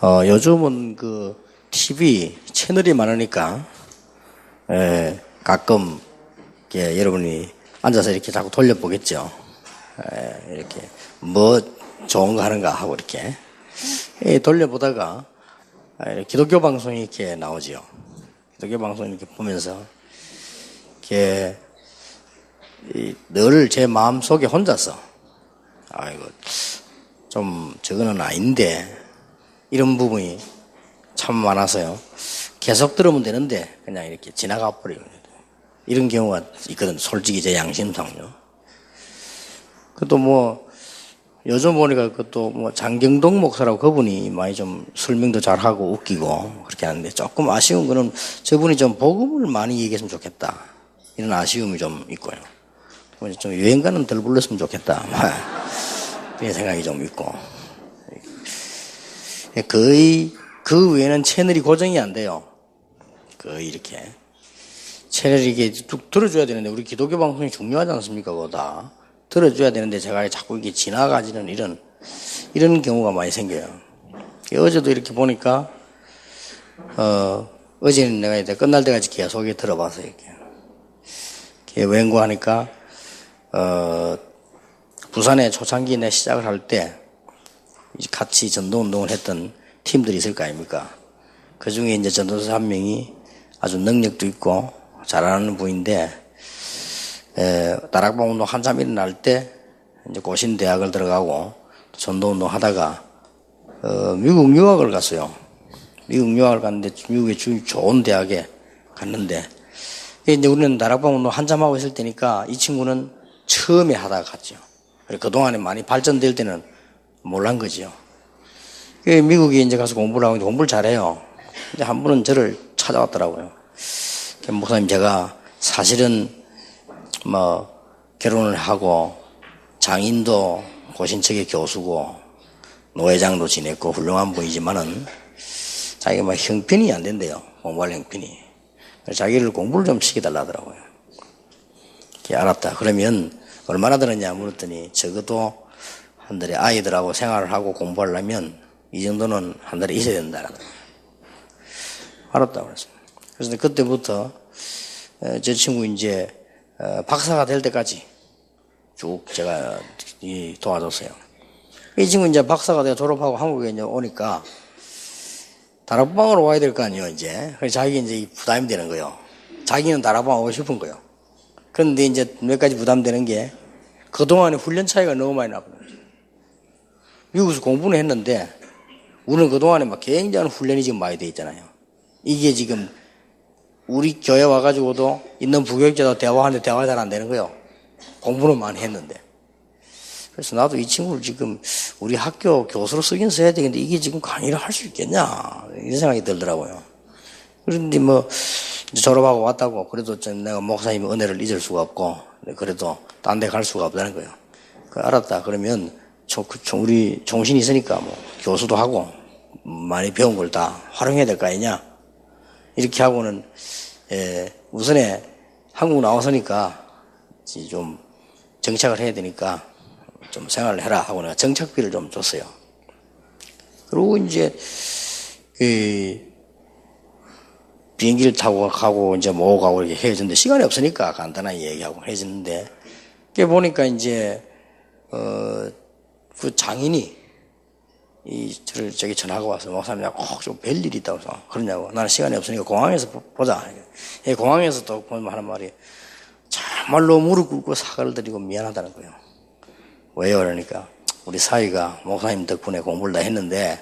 요즘은 그 TV 채널이 많으니까 가끔 여러분이 앉아서 이렇게 자꾸 돌려보겠죠. 이렇게 뭐 좋은 거 하는가 하고 이렇게 돌려보다가 기독교 방송이 이렇게 나오지요. 기독교 방송 이렇게 보면서 이렇게 늘 제 마음 속에 혼자서 이거 좀 저거는 아닌데 이런 부분이 참 많아서요. 계속 들으면 되는데 그냥 이렇게 지나가 버리고 이런 경우가 있거든. 솔직히 제 양심상요. 그것도 뭐 요즘 보니까 그것도 뭐 장경동 목사라고 그분이 많이 좀 설명도 잘하고 웃기고 그렇게 하는데 조금 아쉬운 거는 저분이 좀 복음을 많이 얘기했으면 좋겠다. 이런 아쉬움이 좀 있고요. 좀 유행가는 덜 불렀으면 좋겠다. 그런 생각이 좀 있고. 거의 그 외에는 채널이 고정이 안 돼요. 거의 이렇게. 채널이 이게 쭉 들어줘야 되는데 우리 기독교 방송이 중요하지 않습니까? 그거 다. 들어줘야 되는데 제가 자꾸 이게 지나가지는 이런 경우가 많이 생겨요. 어제도 이렇게 보니까, 어제는 내가 이제 끝날 때까지 계속 들어봤어요. 이렇게 웬고하니까, 부산에 초창기에 내 시작을 할 때, 같이 전도운동을 했던 팀들이 있을 거 아닙니까? 그 중에 이제 전도사 한 명이 아주 능력도 있고 잘하는 분인데, 다락방 운동 한참 일어날 때, 이제 고신대학을 들어가고, 전도운동 하다가, 미국 유학을 갔어요. 미국 유학을 갔는데, 미국의 좋은 대학에 갔는데, 이제 우리는 다락방 운동 한참 하고 있을 때니까, 이 친구는 처음에 하다가 갔죠. 그동안에 많이 발전될 때는 몰란 거지요. 미국에 이제 가서 공부를 하고 공부를 잘해요. 근데 한 분은 저를 찾아왔더라고요. 목사님, 제가 사실은 결혼을 하고 장인도 고신척의 교수고 노회장도 지냈고 훌륭한 분이지만은 자기가 형편이 안 된대요. 공부할 형편이. 그래서 자기를 공부를 좀 시켜달라 하더라고요. 알았다. 그러면 얼마나 들었냐 물었더니 적어도 한 달에 아이들하고 생활을 하고 공부하려면 이 정도는 한 달에 있어야 된다. 알았다 그랬어요. 그래서 그때부터 제 친구 이제 박사가 될 때까지 쭉 제가 도와줬어요. 이 친구 이제 박사가 되어 졸업하고 한국에 이제 오니까 다락방으로 와야 될 거 아니에요, 이제. 그래서 자기 이제 부담이 되는 거예요. 자기는 다락방 오고 싶은 거예요. 그런데 이제 몇 가지 부담되는 게 그동안에 훈련 차이가 너무 많이 나거든요. 미국에서 공부는 했는데 우리는 그동안에 굉장한 훈련이 지금 많이 돼 있잖아요. 이게 지금 우리 교회 와가지고도 있는 부교육자도 대화하는데 대화가 잘 안 되는 거예요. 공부는 많이 했는데. 그래서 나도 이 친구를 지금 우리 학교 교수로 쓰긴 써야 되겠는데 이게 지금 강의를 할 수 있겠냐 이런 생각이 들더라고요. 그런데 졸업하고 왔다고 그래도 내가 목사님의 은혜를 잊을 수가 없고 그래도 딴 데 갈 수가 없다는 거예요. 알았다. 그러면 우리 종신이 있으니까 교수도 하고 많이 배운 걸 다 활용해야 될 거 아니냐 이렇게 하고는 우선에 한국 나와서니까 좀 정착을 해야 되니까 좀 생활을 해라 하고 내가 정착비를 좀 줬어요. 그리고 이제 비행기를 타고 가고 이제 모으고 가고 이렇게 헤어졌는데 시간이 없으니까 간단하게 얘기하고 헤어졌는데 보니까 이제 그 장인이 저를 전화가 와서 목사님 꼭 좀 뵐 일이 있다고 해서 그러냐고. 나는 시간이 없으니까 공항에서 보자. 공항에서 또 보면 하는 말이 정말로 무릎 꿇고 사과를 드리고 미안하다는 거예요. 왜요? 그러니까 우리 사위가 목사님 덕분에 공부를 다 했는데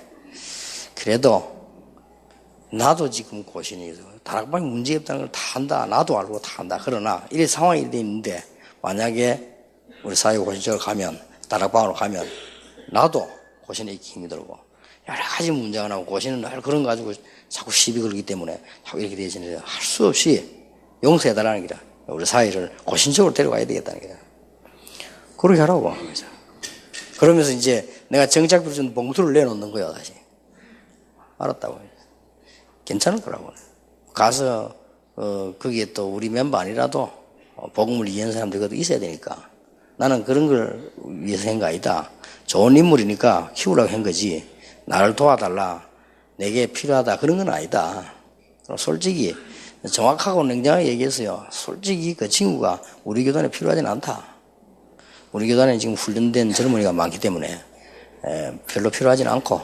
그래도 나도 지금 고신이 다락방에 문제 없다는 걸 다 안다. 나도 알고 다 안다. 그러나 이런 상황이 돼 있는데 만약에 우리 사위가 고신적으로 가면 다락방으로 가면 나도 고신에 있기 힘이 들고 여러 가지 문제가 나고 고신은 날 그런 거 가지고 자꾸 시비 걸기 때문에 자꾸 이렇게 되시는데 할 수 없이 용서해달라는 기라. 우리 사위를 고신적으로 데려가야 되겠다는 기라. 그렇게 하라고. 그러면서 이제 내가 정착비를 준 봉투를 내놓는 거예요, 다시. 알았다고. 괜찮을 거라고. 가서, 거기에 또 우리 멤버 아니라도 복음을 이해하는 사람들이 있어야 되니까. 나는 그런 걸 위해서 한 거 아니다. 좋은 인물이니까 키우라고 한 거지. 나를 도와달라. 내게 필요하다 그런 건 아니다. 솔직히 정확하고 냉정하게 얘기했어요. 솔직히 그 친구가 우리 교단에 필요하진 않다. 우리 교단에 지금 훈련된 젊은이가 많기 때문에 별로 필요하진 않고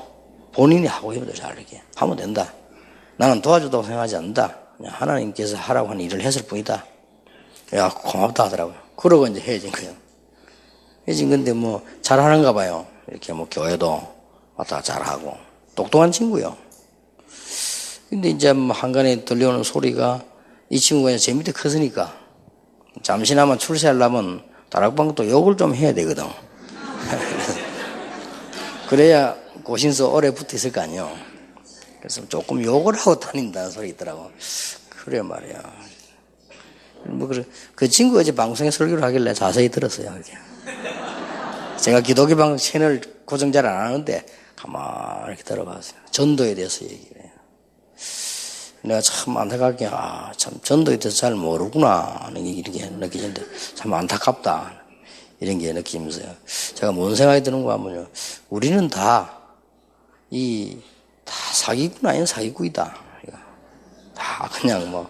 본인이 하고 싶어도 잘 이렇게 하면 된다. 나는 도와주다고 생각하지 않는다. 그냥 하나님께서 하라고 하는 일을 했을 뿐이다. 야, 고맙다 하더라고요. 그러고 이제 헤어진 거예요. 헤어진 건데 뭐 잘하는가 봐요. 이렇게 뭐 교회도 왔다 잘하고 똑똑한 친구요. 근데 이제 뭐 한간에 들려오는 소리가 이 친구가 이제 제 밑에 컸으니까 잠시나마 출세하려면 다락방도 욕을 좀 해야 되거든. 그래야 고신서 오래 붙어 있을 거 아니에요. 그래서 조금 욕을 하고 다닌다는 소리 있더라고. 그래 말이야. 뭐 그 친구가 이제 방송에 설교를 하길래 자세히 들었어요. 이렇게. 제가 기독교 방송 채널 고정 잘 안 하는데 가만히 이렇게 들어봤어요. 전도에 대해서 얘기를 해요. 내가 참 안타깝게 참 전도에 대해서 잘 모르구나 이렇게 느끼는데 참 안타깝다 이런 게 느끼면서요. 제가 뭔 생각이 드는가 하면요. 우리는 다 사기꾼 아닌 사기꾼이다. 다 그냥 뭐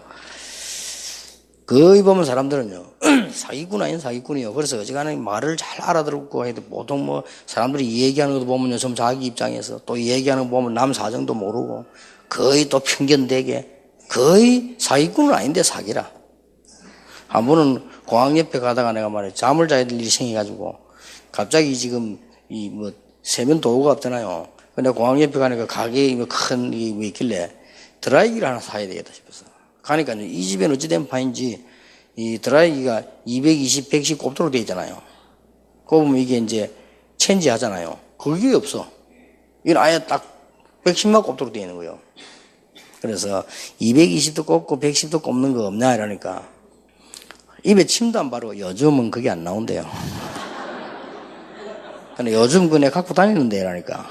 거의 보면 사람들은요 사기꾼 아닌 사기꾼이요. 그래서 어지간하게 말을 잘 알아듣고 해도 보통 뭐 사람들이 이 얘기하는 것도 보면요 좀 자기 입장에서 또 이 얘기하는 거 보면 남 사정도 모르고 거의 또 편견되게 거의 사기꾼은 아닌데 사기라. 한 번은 공항 옆에 가다가 내가 말이야 잠을 자야 될 일이 생겨가지고 갑자기 지금 이 뭐 세면 도구가 없잖아요. 근데 공항 옆에 가니까 가게에 큰 이 뭐 있길래 드라이기를 하나 사야 되겠다 싶어서 가니까 이 집에는 어찌된 판인지 이 드라이기가 220, 110 곱도로 되어 있잖아요. 그거 보면 이게 이제 체인지 하잖아요. 그게 없어. 이건 아예 딱 110만 곱도로 되어 있는 거예요. 그래서 220도 꼽고 110도 꼽는 거 없냐 이러니까 입에 침도 안 바르고 요즘은 그게 안 나온대요. 근데 요즘 그네 갖고 다니는데 이러니까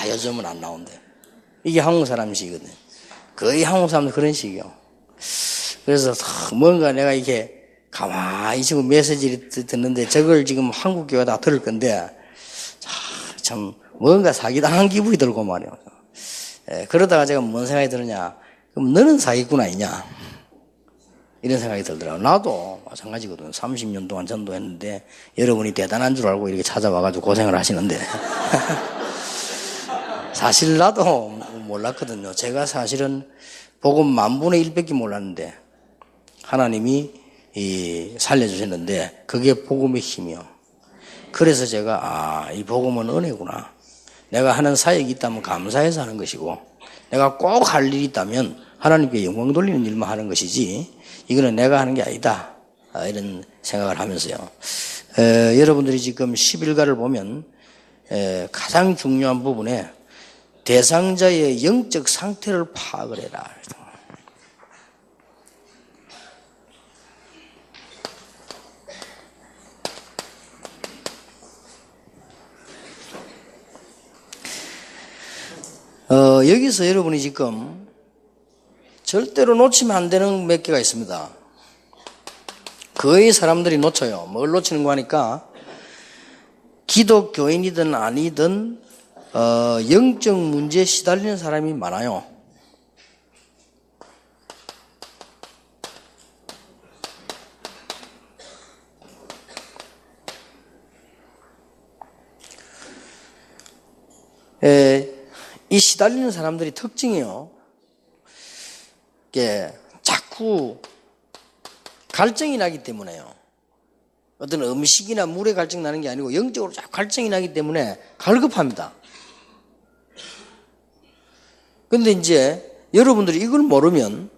요즘은 안 나온대. 이게 한국 사람식이거든. 거의 한국 사람들 그런 식이요. 그래서 뭔가 내가 이렇게 가만히 지금 메시지를 듣는데 저걸 지금 한국 교회가 다 들을 건데 참 뭔가 사기당한 기분이 들고 말이에요. 그러다가 제가 뭔 생각이 드느냐. 그럼 너는 사기꾼 아니냐. 이런 생각이 들더라고요. 나도 마찬가지거든요. 30년 동안 전도했는데 여러분이 대단한 줄 알고 이렇게 찾아와가지고 고생을 하시는데 사실 나도 몰랐거든요. 제가 사실은 복음 10,000분의 1밖에 몰랐는데 하나님이 살려주셨는데 그게 복음의 힘이요. 그래서 제가 이 복음은 은혜구나. 내가 하는 사역이 있다면 감사해서 하는 것이고 내가 꼭 할 일이 있다면 하나님께 영광 돌리는 일만 하는 것이지 이거는 내가 하는 게 아니다. 이런 생각을 하면서요. 여러분들이 지금 11가를 보면 가장 중요한 부분에 대상자의 영적 상태를 파악을 해라. 여기서 여러분이 지금 절대로 놓치면 안 되는 몇 개가 있습니다. 거의 사람들이 놓쳐요. 뭘 놓치는 거 하니까 기독교인이든 아니든 영적 문제에 시달리는 사람이 많아요. 이 시달리는 사람들이 특징이요. 자꾸 갈증이 나기 때문에요. 어떤 음식이나 물에 갈증 나는 게 아니고 영적으로 자꾸 갈증이 나기 때문에 갈급합니다. 근데 이제 여러분들이 이걸 모르면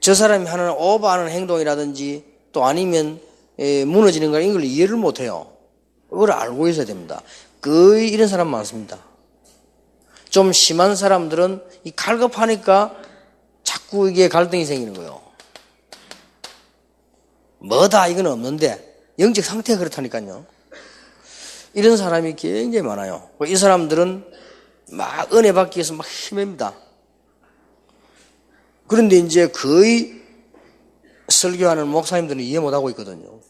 저 사람이 하는 오버하는 행동이라든지 또 아니면 무너지는 거 이걸 이해를 못해요. 그걸 알고 있어야 됩니다. 거의 이런 사람 많습니다. 좀 심한 사람들은 이 갈급하니까 자꾸 이게 갈등이 생기는 거예요. 뭐다 이건 없는데 영적 상태가 그렇다니까요. 이런 사람이 굉장히 많아요. 이 사람들은 막 은혜 받기 위해서 막 힘냅니다. 그런데 이제 거의 설교하는 목사님들은 이해 못하고 있거든요.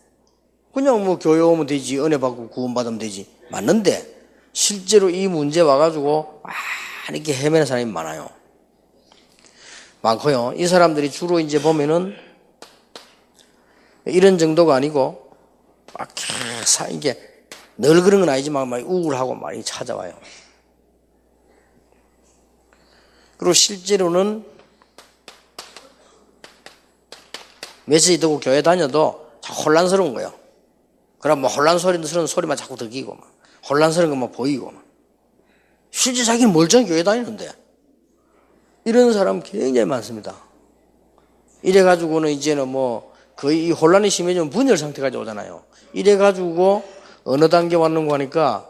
그냥 뭐 교회 오면 되지, 은혜 받고 구원받으면 되지. 맞는데 실제로 이 문제 와가지고 많이 이렇게 헤매는 사람이 많아요. 많고요. 이 사람들이 주로 이제 보면은 이런 정도가 아니고 막 이게 늘 그런 건 아니지만 막 우울하고 많이 찾아와요. 그리고 실제로는 메시지 듣고 교회 다녀도 자꾸 혼란스러운 거예요. 그럼 뭐 혼란스러운 소리만 자꾸 들리고 막 혼란스러운 것만 보이고 막. 실제 자기는 멀쩡히 교회 다니는데 이런 사람 굉장히 많습니다. 이래가지고는 이제는 뭐 거의 이 혼란이 심해지면 분열 상태까지 오잖아요. 이래가지고 어느 단계 왔는가 하니까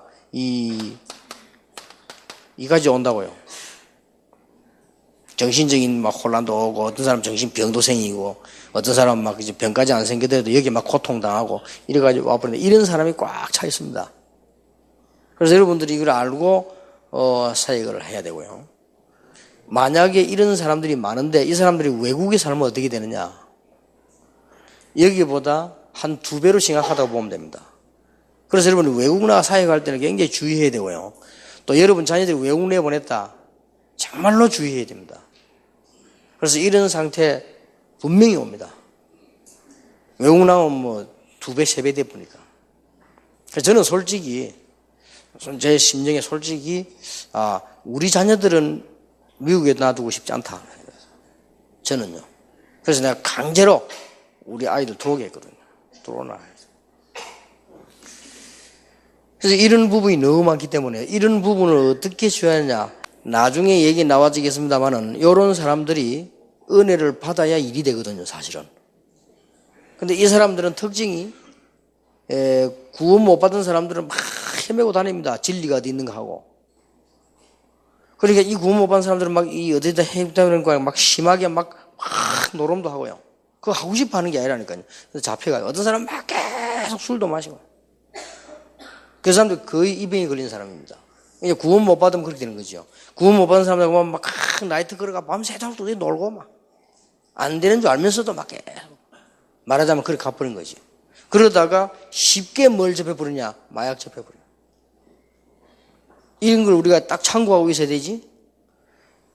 이까지 온다고요. 정신적인 막 혼란도 오고 어떤 사람 정신병도 생기고 어떤 사람 막 이제 병까지 안 생기더라도 여기 막 고통당하고 이래가지고 와버리는데 이런 사람이 꽉 차 있습니다. 그래서 여러분들이 이걸 알고 사역을 해야 되고요. 만약에 이런 사람들이 많은데 이 사람들이 외국에 살면 어떻게 되느냐? 여기보다 한 2배로 심각하다고 보면 됩니다. 그래서 여러분 외국 나가 사역할 때는 굉장히 주의해야 되고요. 또 여러분 자녀들이 외국 내보냈다. 정말로 주의해야 됩니다. 그래서 이런 상태 분명히 옵니다. 외국 나오면 뭐 2배, 3배 돼 보니까. 그래서 저는 솔직히 제 심정에 솔직히 우리 자녀들은 미국에 놔두고 싶지 않다. 저는요. 그래서 내가 강제로 우리 아이들 들어오게 했거든요. 들어오나. 그래서 이런 부분이 너무 많기 때문에 이런 부분을 어떻게 줘야 하냐. 나중에 얘기 나와지겠습니다만은 이런 사람들이 은혜를 받아야 일이 되거든요, 사실은. 근데 이 사람들은 특징이 구원 못 받은 사람들은 막 헤매고 다닙니다. 진리가 어디 있는가 하고. 그러니까 이 구원 못 받은 사람들은 막 이 어디다 헤매다는 거야 막 심하게 막 노름도 하고요. 그거 하고 싶어 하는 게 아니라니까요. 그래서 잡혀가요. 어떤 사람은 막 계속 술도 마시고. 그 사람들 거의 이병이 걸린 사람입니다. 이제 구원 못 받으면 그렇게 되는 거죠. 구원 못 받은 사람들 보면 막 나이트 걸어가 밤새도록 어디 놀고 막 안 되는 줄 알면서도 막 계속 말하자면 그렇게 가버린 거지. 그러다가 쉽게 뭘 접해버리냐? 마약 접해버려. 이런 걸 우리가 딱 참고하고 있어야 되지.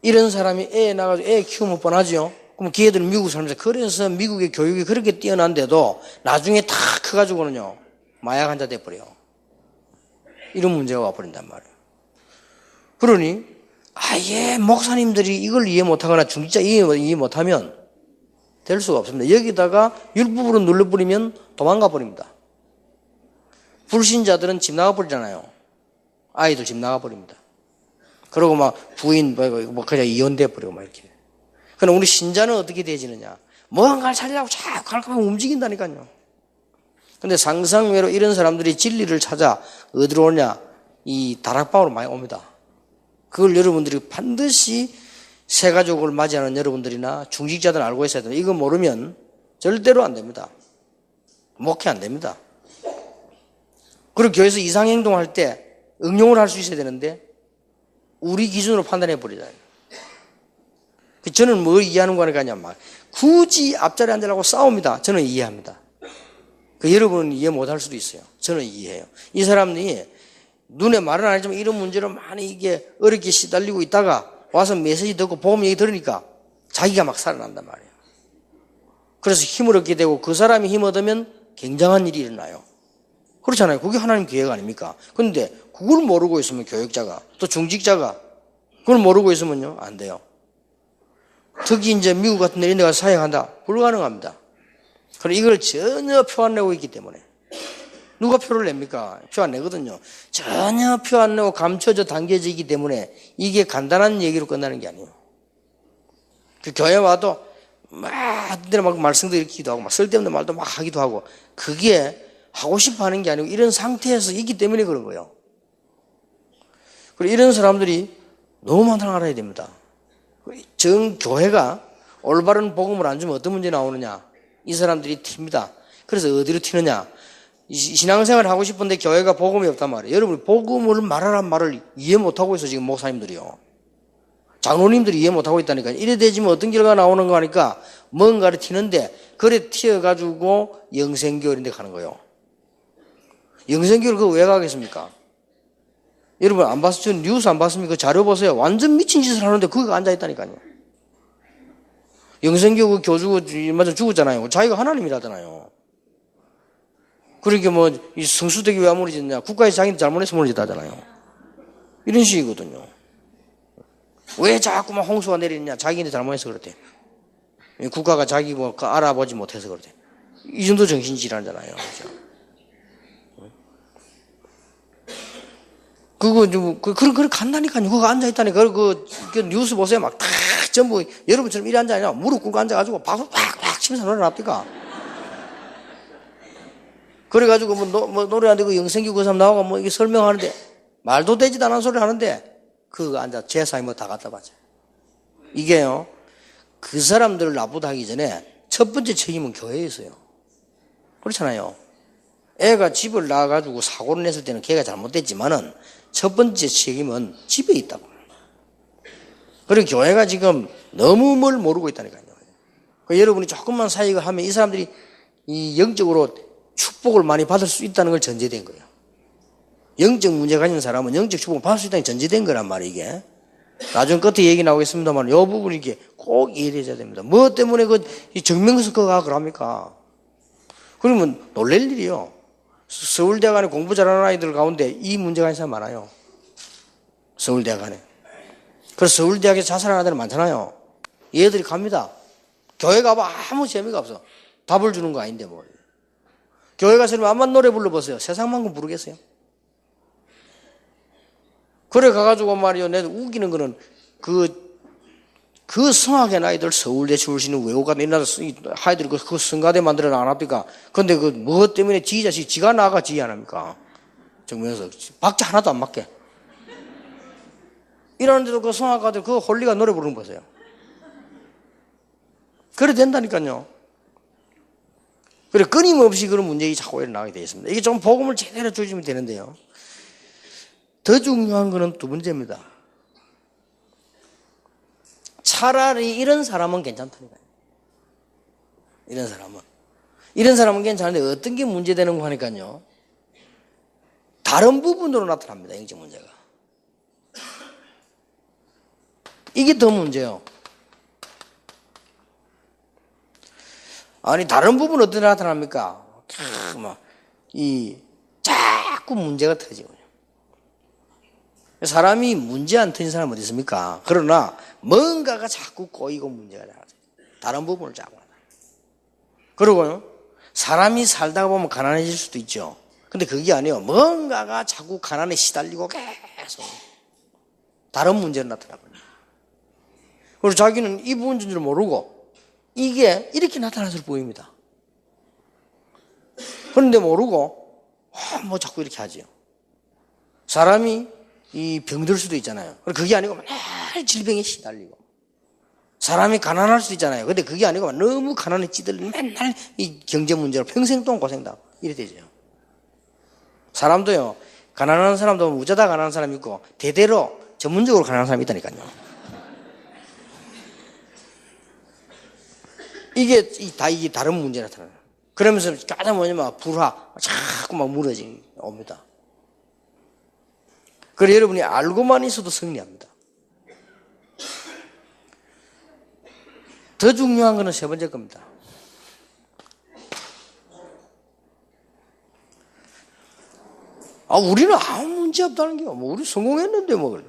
이런 사람이 애 나가지고 애 키우면 뻔하죠. 그럼 걔들은 미국 살면서 그래서 미국의 교육이 그렇게 뛰어난데도 나중에 다 커가지고는요 마약 환자 돼버려요. 이런 문제가 와버린단 말이에요. 그러니 아예 목사님들이 이걸 이해 못하거나 중직자 이해 못하면 될 수가 없습니다. 여기다가 율법으로 눌러버리면 도망가 버립니다. 불신자들은 집 나가버리잖아요. 아이들 집 나가버립니다. 그러고 막 부인 뭐 그냥 이혼돼 버리고 막 이렇게. 그럼 우리 신자는 어떻게 되지느냐? 뭔가를 찾으려고 자꾸 갈까 움직인다니까요. 근데 상상외로 이런 사람들이 진리를 찾아 어디로 오냐? 이 다락방으로 많이 옵니다. 그걸 여러분들이 반드시 새가족을 맞이하는 여러분들이나 중직자들 알고 있어야 돼요. 이거 모르면 절대로 안 됩니다. 목회 안 됩니다. 그리고 교회에서 이상행동할 때 응용을 할 수 있어야 되는데 우리 기준으로 판단해 버리잖아요. 저는 뭘 이해하는 거니까 그냥 막 굳이 앞자리에 앉으려고 싸웁니다. 저는 이해합니다. 여러분은 이해 못할 수도 있어요. 저는 이해해요. 이 사람들이 눈에 말은 안 하지만 이런 문제로 많이 이게 어렵게 시달리고 있다가 와서 메시지 듣고 복음 얘기 들으니까 자기가 막 살아난단 말이에요. 그래서 힘을 얻게 되고 그 사람이 힘 얻으면 굉장한 일이 일어나요. 그렇잖아요. 그게 하나님 계획 아닙니까? 그런데 그걸 모르고 있으면 교육자가 또 중직자가 그걸 모르고 있으면요 안 돼요. 특히 이제 미국 같은 데 이런 데 가서 사역한다. 불가능합니다. 그럼 이걸 전혀 표 안 내고 있기 때문에 누가 표를 냅니까? 표 안 내거든요. 전혀 표 안 내고 감춰져 당겨져 있기 때문에 이게 간단한 얘기로 끝나는 게 아니에요. 그 교회 와도 막 말씀도 읽기도 하고 막 쓸데없는 말도 막 하기도 하고 그게 하고 싶어 하는 게 아니고 이런 상태에서 있기 때문에 그런 거예요. 그리고 이런 사람들이 너무 많다는 걸 알아야 됩니다. 교회가 올바른 복음을 안 주면 어떤 문제 나오느냐? 이 사람들이 튑니다. 그래서 어디로 튀느냐? 신앙생활을 하고 싶은데 교회가 복음이 없단 말이에요. 여러분 복음을 말하란 말을 이해 못하고 있어 지금 목사님들이요. 장로님들이 이해 못하고 있다니까. 이래 되지면 어떤 결과가 나오는 거 하니까 뭔가를 튀는데 그래 튀어가지고 영생교회 이런 데 가는 거예요. 영생교회를 그거 왜 가겠습니까? 여러분 안 봤어요? 뉴스 안 봤습니까? 그 자료 보세요. 완전 미친 짓을 하는데 거기 앉아있다니까요. 영생교육 교주가 맞아 죽었잖아요. 자기가 하나님이라잖아요. 그러니까 뭐 이 성수되기 왜 무너졌냐? 국가에서 자기는 잘못해서 무너졌다잖아요. 이런 식이거든요. 왜 자꾸만 홍수가 내리느냐? 자기는 잘못해서 그렇대. 국가가 자기 뭐 알아보지 못해서 그렇대. 이 정도 정신질환이잖아요. 그렇죠? 그거 좀 그런 간다니까요. 그거 앉아 있다니까. 그 뉴스 보세요. 막 다 전부 여러분처럼 이래 앉아 있냐? 무릎 꿇고 앉아가지고 박수 팍팍 치면서 놀아납니까? 그래가지고 뭐 노래하는데 그 영생교 그 사람 나오고 뭐 이게 설명하는데 말도 되지도 않은 소리 하는데 그거 앉아 제사에 뭐 다 갖다 바쳐. 이게요. 그 사람들을 나쁘다 하기 전에 첫 번째 책임은 교회에 있어요. 그렇잖아요. 애가 집을 나가가지고 사고를 냈을 때는 걔가 잘못됐지만은 첫 번째 책임은 집에 있다고. 그리고 교회가 지금 너무 뭘 모르고 있다니까요. 그러니까 여러분이 조금만 사역을 하면 이 사람들이 이 영적으로 축복을 많이 받을 수 있다는 걸 전제된 거예요. 영적 문제 가진 사람은 영적 축복을 받을 수 있다는 게 전제된 거란 말이에요, 이게. 나중 끝에 얘기 나오겠습니다만, 이 부분이 이게 꼭 이해되어야 됩니다. 뭐 때문에 정명서 그거 그럽니까? 그러면 놀랄 일이요. 서울대학원에 공부 잘하는 아이들 가운데 이 문제가 있는 사람 많아요. 서울대학원에. 그래서 서울대학에 자살하는 아이들 많잖아요. 얘들이 갑니다. 교회 가봐 아무 재미가 없어. 답을 주는 거 아닌데 뭐. 교회 가서 암만 노래 불러보세요. 세상만큼 부르겠어요? 그래 가가지고 말이요. 내가 우기는 거는 그 성악의 아이들 서울대 출신은 외우가 옛날에 아이들이 그 성가대 만들어 안 합니까? 근데 그 뭐 때문에 지 자식 지가 나가 지 안 합니까? 정면에서 박자 하나도 안 맞게. 이러는데도 그 성악가들 그 홀리가 노래 부르는 거 보세요. 그래 된다니까요. 그래 끊임없이 그런 문제가 자꾸 일어나게 되어 있습니다. 이게 좀 복음을 제대로 주시면 되는데요. 더 중요한 거는 두 번째입니다. 차라리 이런 사람은 괜찮다니까요. 이런 사람은 괜찮은데 어떤 게 문제되는 거 하니까요. 다른 부분으로 나타납니다. 영적 문제가. 이게 더 문제예요. 아니 다른 부분은 어떻게 나타납니까? 자꾸 문제가 터지거든요. 사람이 문제 안 터진 사람은 어디 있습니까? 그러나 뭔가가 자꾸 꼬이고 문제가 나죠. 다른 부분을 자꾸 나타나요. 그리고요, 사람이 살다가 보면 가난해질 수도 있죠. 근데 그게 아니에요. 뭔가가 자꾸 가난에 시달리고 계속 다른 문제로 나타나거든요. 그리고 자기는 이 부분인 줄 모르고 이게 이렇게 나타나서 보입니다. 그런데 모르고 뭐 자꾸 이렇게 하지요. 사람이 이 병들 수도 있잖아요. 그게 아니고 맨날 질병에 시달리고. 사람이 가난할 수도 있잖아요. 근데 그게 아니고 너무 가난에 찌들리고 맨날 이 경제 문제로 평생 동안 고생다. 이래 되죠. 사람도요, 가난한 사람도 무자다 가난한 사람이 있고 대대로 전문적으로 가난한 사람이 있다니까요. 이게 다른 문제 나타나요. 그러면서 가장 뭐냐면 불화, 자꾸 막 무너집니다. 그래 여러분이 알고만 있어도 승리합니다. 더 중요한 거는 세 번째 겁니다. 우리는 아무 문제 없다는 게요. 우리 성공했는데 뭐.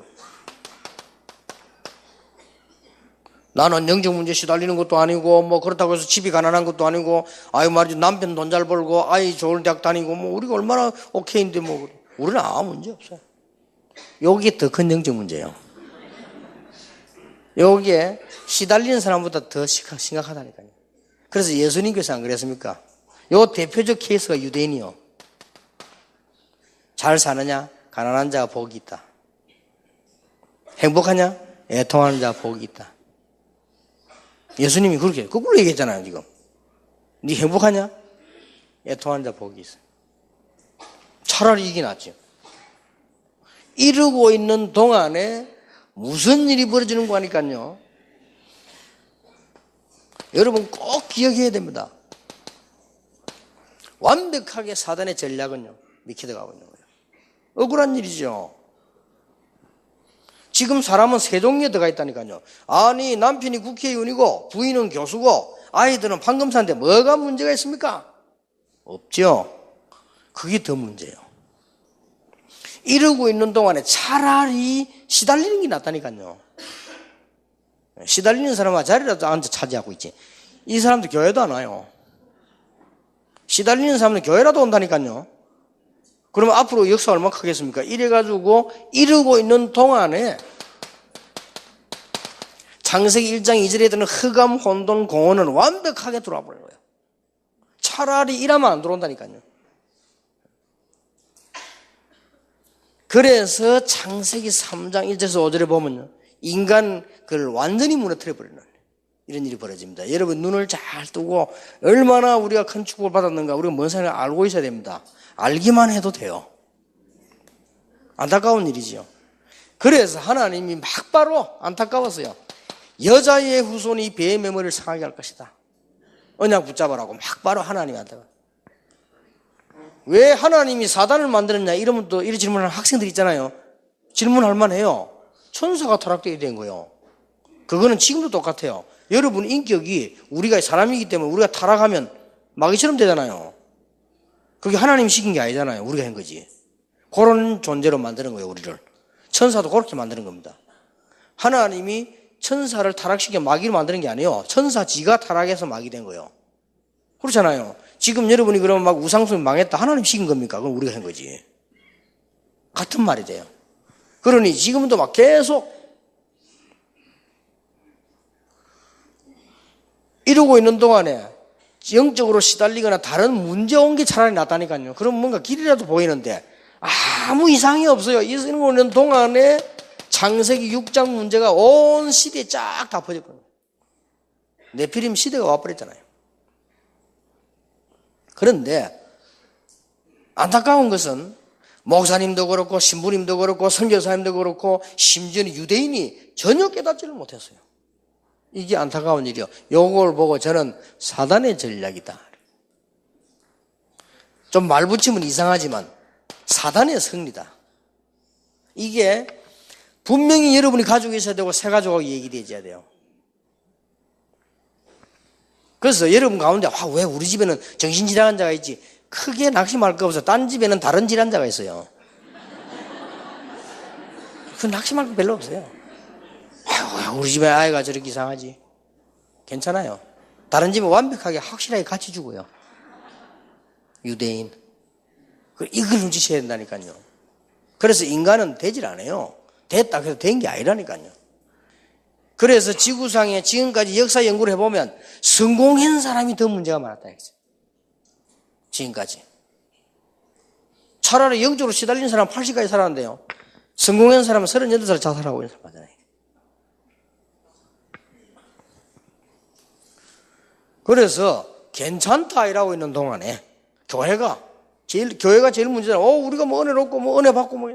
나는 영적 문제 시달리는 것도 아니고, 뭐 그렇다고 해서 집이 가난한 것도 아니고, 말이죠. 남편 돈 잘 벌고, 아이 좋은 대학 다니고, 뭐 우리가 얼마나 오케이인데 뭐. 우리는 아무 문제 없어요. 여기에 더 큰 영적 문제예요. 여기에 시달리는 사람보다 더 심각하다니까요. 그래서 예수님께서 안 그랬습니까? 요 대표적 케이스가 유대인이요. 잘 사느냐? 가난한 자가 복이 있다. 행복하냐? 애통하는 자가 복이 있다. 예수님이 그렇게 거꾸로 얘기했잖아요, 지금. 네 행복하냐? 애통하는 자 복이 있어. 차라리 이게 낫죠. 이러고 있는 동안에 무슨 일이 벌어지는 거 하니까요. 여러분 꼭 기억해야 됩니다. 완벽하게 사단의 전략은요, 미키드 가고 있는 거예요. 억울한 일이죠. 지금 사람은 세 종류에 들어가 있다니까요. 아니 남편이 국회의원이고 부인은 교수고 아이들은 판검사인데 뭐가 문제가 있습니까? 없죠. 그게 더 문제예요. 이러고 있는 동안에 차라리 시달리는 게 낫다니까요. 시달리는 사람은 자리라도 앉아 차지하고 있지. 이 사람도 교회도 안 와요. 시달리는 사람은 교회라도 온다니까요. 그러면 앞으로 역사가 얼마나 크겠습니까? 이래가지고 이러고 있는 동안에 창세기 1장 2절에 드는 흑암, 혼돈, 공허는 완벽하게 들어와 버린 거예요. 차라리 이러면 안 들어온다니까요. 그래서 창세기 3장 1절에서 5절에 보면요, 인간 그걸 완전히 무너뜨려 버리는 이런 일이 벌어집니다. 여러분 눈을 잘 뜨고 얼마나 우리가 큰 축복을 받았는가 우리가 뭔 상황을 알고 있어야 됩니다. 알기만 해도 돼요. 안타까운 일이죠. 그래서 하나님이 막바로 안타까웠어요. 여자의 후손이 배의 메모리를 상하게 할 것이다. 언약 붙잡으라고 막바로 하나님한테. 왜 하나님이 사단을 만들었냐 이러면 또 이런 질문을 하는 학생들 있잖아요. 질문할 만해요. 천사가 타락되게 된 거예요. 그거는 지금도 똑같아요. 여러분 인격이 우리가 사람이기 때문에 우리가 타락하면 마귀처럼 되잖아요. 그게 하나님이 시킨 게 아니잖아요. 우리가 한 거지. 그런 존재로 만드는 거예요, 우리를. 천사도 그렇게 만드는 겁니다. 하나님이 천사를 타락시켜 마귀로 만드는 게 아니에요. 천사 지가 타락해서 마귀 된 거예요. 그렇잖아요. 지금 여러분이 그러면 막 우상숭이 망했다. 하나님 시킨 겁니까? 그건 우리가 한 거지. 같은 말이 돼요. 그러니 지금도 막 계속 이러고 있는 동안에 영적으로 시달리거나 다른 문제 온 게 차라리 낫다니까요. 그럼 뭔가 길이라도 보이는데 아무 이상이 없어요. 이러고 있는 동안에 창세기 6장 문제가 온 시대에 쫙 다 퍼졌거든요. 네피림 시대가 와버렸잖아요. 그런데 안타까운 것은 목사님도 그렇고 신부님도 그렇고 선교사님도 그렇고 심지어는 유대인이 전혀 깨닫지를 못했어요. 이게 안타까운 일이요. 요걸 보고 저는 사단의 전략이다. 좀 말 붙이면 이상하지만 사단의 승리다. 이게 분명히 여러분이 가지고 있어야 되고 새 가족하고 얘기되어야 돼요. 그래서 여러분 가운데 왜 우리 집에는 정신질환자가 있지? 크게 낙심할 거 없어. 딴 집에는 다른 질환자가 있어요. 그 낙심할 거 별로 없어요. 우리 집에 아이가 저렇게 이상하지? 괜찮아요. 다른 집은 완벽하게 확실하게 같이 주고요. 유대인. 이걸 눈치채야 된다니까요. 그래서 인간은 되질 않아요. 됐다 해서 된 게 아니라니까요. 그래서 지구상에 지금까지 역사 연구를 해보면 성공한 사람이 더 문제가 많았다 했어요. 지금까지. 차라리 영적으로 시달린 사람 80까지 살았는데요. 성공한 사람은 38살 자살하고 있는 사람 맞아요. 그래서 괜찮다 이라고 있는 동안에 교회가 제일 문제잖아요. 우리가 뭐 은혜를 얻고 뭐 은혜 받고 뭐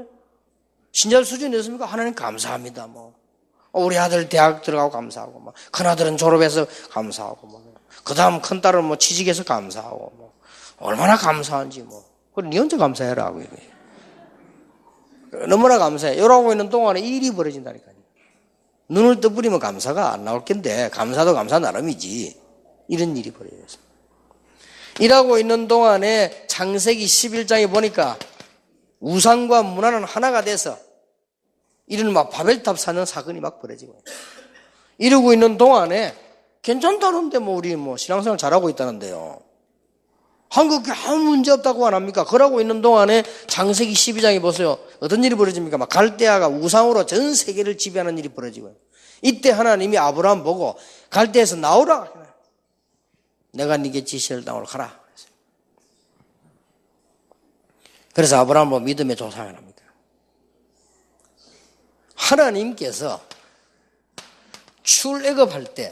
신자 수준이 됐습니까? 하나님 감사합니다. 우리 아들 대학 들어가고 감사하고 큰아들은 졸업해서 감사하고 그 다음 큰딸은 취직해서 감사하고 얼마나 감사한지 그래 니 언제 감사해라 하고 너무나 감사해. 이러고 있는 동안에 일이 벌어진다니까요. 눈을 떠버리면 감사가 안 나올 텐데 감사도 감사 나름이지. 이런 일이 벌어졌습니다. 일하고 있는 동안에 창세기 11장에 보니까 우상과 문화는 하나가 돼서 이런 바벨탑 사는 사건이 막 벌어지고 이러고 있는 동안에 괜찮다는데 우리 신앙생활 잘하고 있다는데요. 한국에 아무 문제 없다고 안 합니까? 그러고 있는 동안에 창세기 12장에 보세요. 어떤 일이 벌어집니까? 갈대아가 우상으로 전 세계를 지배하는 일이 벌어지고요. 이때 하나님이 아브라함 보고 갈대에서 나오라. 내가 네게 지시할 땅으로 가라. 그래서 아브라함은 믿음의 조상을 합니다. 하나님께서 출애굽할 때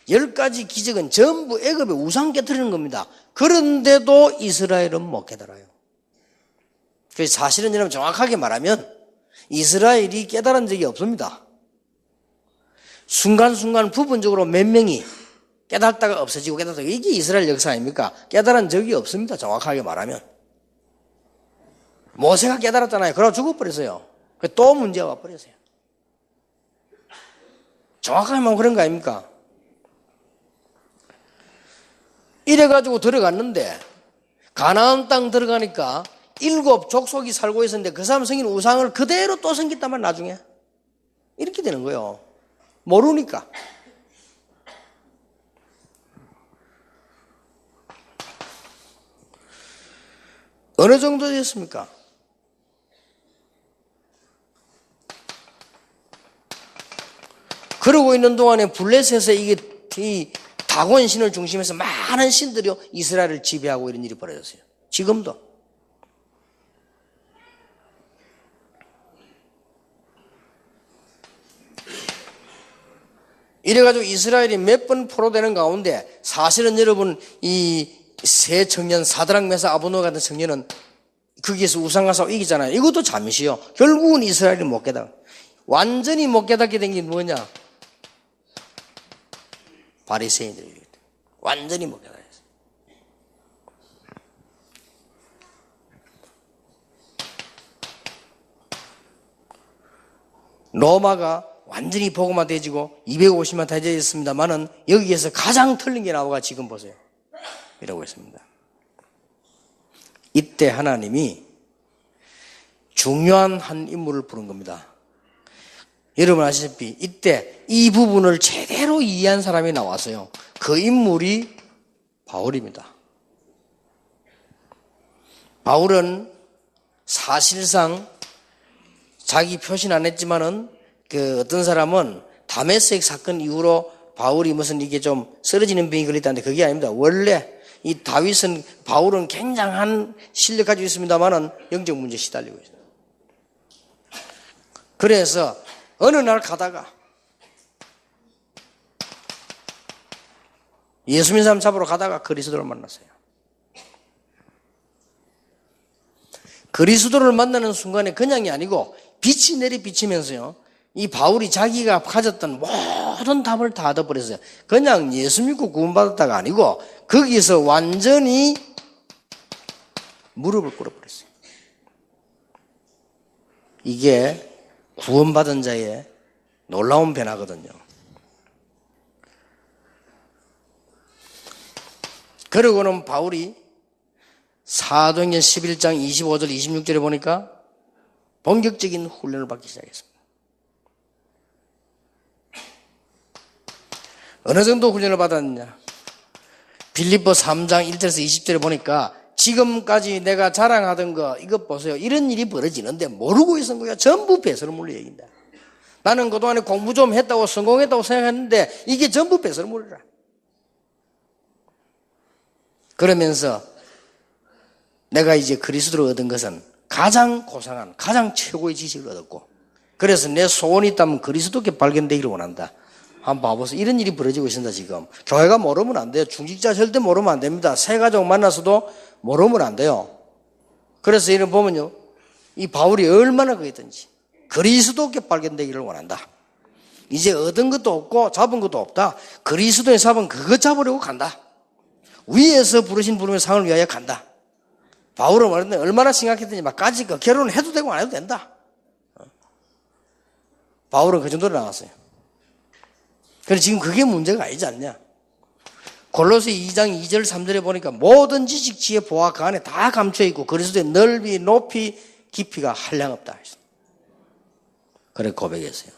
10가지 기적은 전부 애굽의 우상 깨뜨리는 겁니다. 그런데도 이스라엘은 못 깨달아요. 그래서 사실은 여러분 정확하게 말하면 이스라엘이 깨달은 적이 없습니다. 순간순간 부분적으로 몇 명이 깨닫다가 없어지고 깨닫다가 이게 이스라엘 역사 아닙니까? 깨달은 적이 없습니다. 정확하게 말하면. 모세가 깨달았잖아요. 그러고 죽어버렸어요. 또 문제가 와버렸어요. 정확하게 말하면 그런 거 아닙니까? 이래가지고 들어갔는데 가나안 땅 들어가니까 7 족속이 살고 있었는데 그 사람 섬긴 우상을 그대로 또 섬겼다만 나중에 이렇게 되는 거예요. 모르니까. 어느 정도 됐습니까? 그러고 있는 동안에 블레셋에 이 다곤 신을 중심해서 많은 신들이 이스라엘을 지배하고 이런 일이 벌어졌어요. 지금도. 이래가지고 이스라엘이 몇 번 포로되는 가운데 사실은 여러분 이 세 청년 사드락 메삭 아브노 같은 청년은 거기에서 우상과 싸워 이기잖아요. 이것도 잠시요. 결국은 이스라엘이 못 깨닫. 완전히 못 깨닫게 된 게 뭐냐? 바리새인들이 완전히 못 깨닫았어요. 로마가 완전히 복음화되어지고 250만 되어졌습니다만은 여기에서 가장 틀린 게 나오가 지금 보세요. 이라고 했습니다. 이때 하나님이 중요한 한 인물을 부른 겁니다. 여러분 아시다시피 이때 이 부분을 제대로 이해한 사람이 나왔어요. 그 인물이 바울입니다. 바울은 사실상 자기 표시는 안 했지만은 그 어떤 사람은 다메섹 사건 이후로 바울이 무슨 이게 좀 쓰러지는 병이 걸렸다는데 그게 아닙니다. 원래 이 바울은 굉장한 실력 가지고 있습니다만은 영적 문제에 시달리고 있어요. 그래서 어느 날 가다가 예수 믿는 사람 잡으러 가다가 그리스도를 만났어요. 그리스도를 만나는 순간에 그냥이 아니고 빛이 내리 비치면서요. 이 바울이 자기가 가졌던 모든 답을 다 얻어버렸어요. 그냥 예수 믿고 구원받았다가 아니고 거기서 완전히 무릎을 꿇어버렸어요. 이게 구원받은 자의 놀라운 변화거든요. 그러고는 바울이 사도행전 11장 25절 26절에 보니까 본격적인 훈련을 받기 시작했습니다. 어느 정도 훈련을 받았느냐? 빌립보 3장 1절에서 20절에 보니까 지금까지 내가 자랑하던 거 이것 보세요. 이런 일이 벌어지는데 모르고 있었던 거야. 전부 배설물로 얘기한다. 나는 그동안에 공부 좀 했다고 성공했다고 생각했는데 이게 전부 배설물이라. 그러면서 내가 이제 그리스도를 얻은 것은 가장 고상한 가장 최고의 지식을 얻었고 그래서 내 소원이 있다면 그리스도께 발견되기를 원한다. 한번 봐보세요. 이런 일이 벌어지고 있습니다. 지금 교회가 모르면 안 돼요. 중직자 절대 모르면 안 됩니다. 새 가족 만나서도 모르면 안 돼요. 그래서 이런 보면요, 이 바울이 얼마나 그랬던지 그리스도께 발견되기를 원한다. 이제 얻은 것도 없고 잡은 것도 없다. 그리스도의 잡은 그것 잡으려고 간다. 위에서 부르신 부름의 상을 위하여 간다. 바울은 말했는데 얼마나 심각했더니 막까지 결혼을 해도 되고 안 해도 된다. 바울은 그 정도로 나왔어요. 그래서 지금 그게 문제가 아니지 않냐. 골로새 2장 2절 3절에 보니까 모든 지식 지혜 보아 그 안에 다 감춰있고 그리스도의 넓이 높이 깊이가 한량없다. 그래 고백했어요.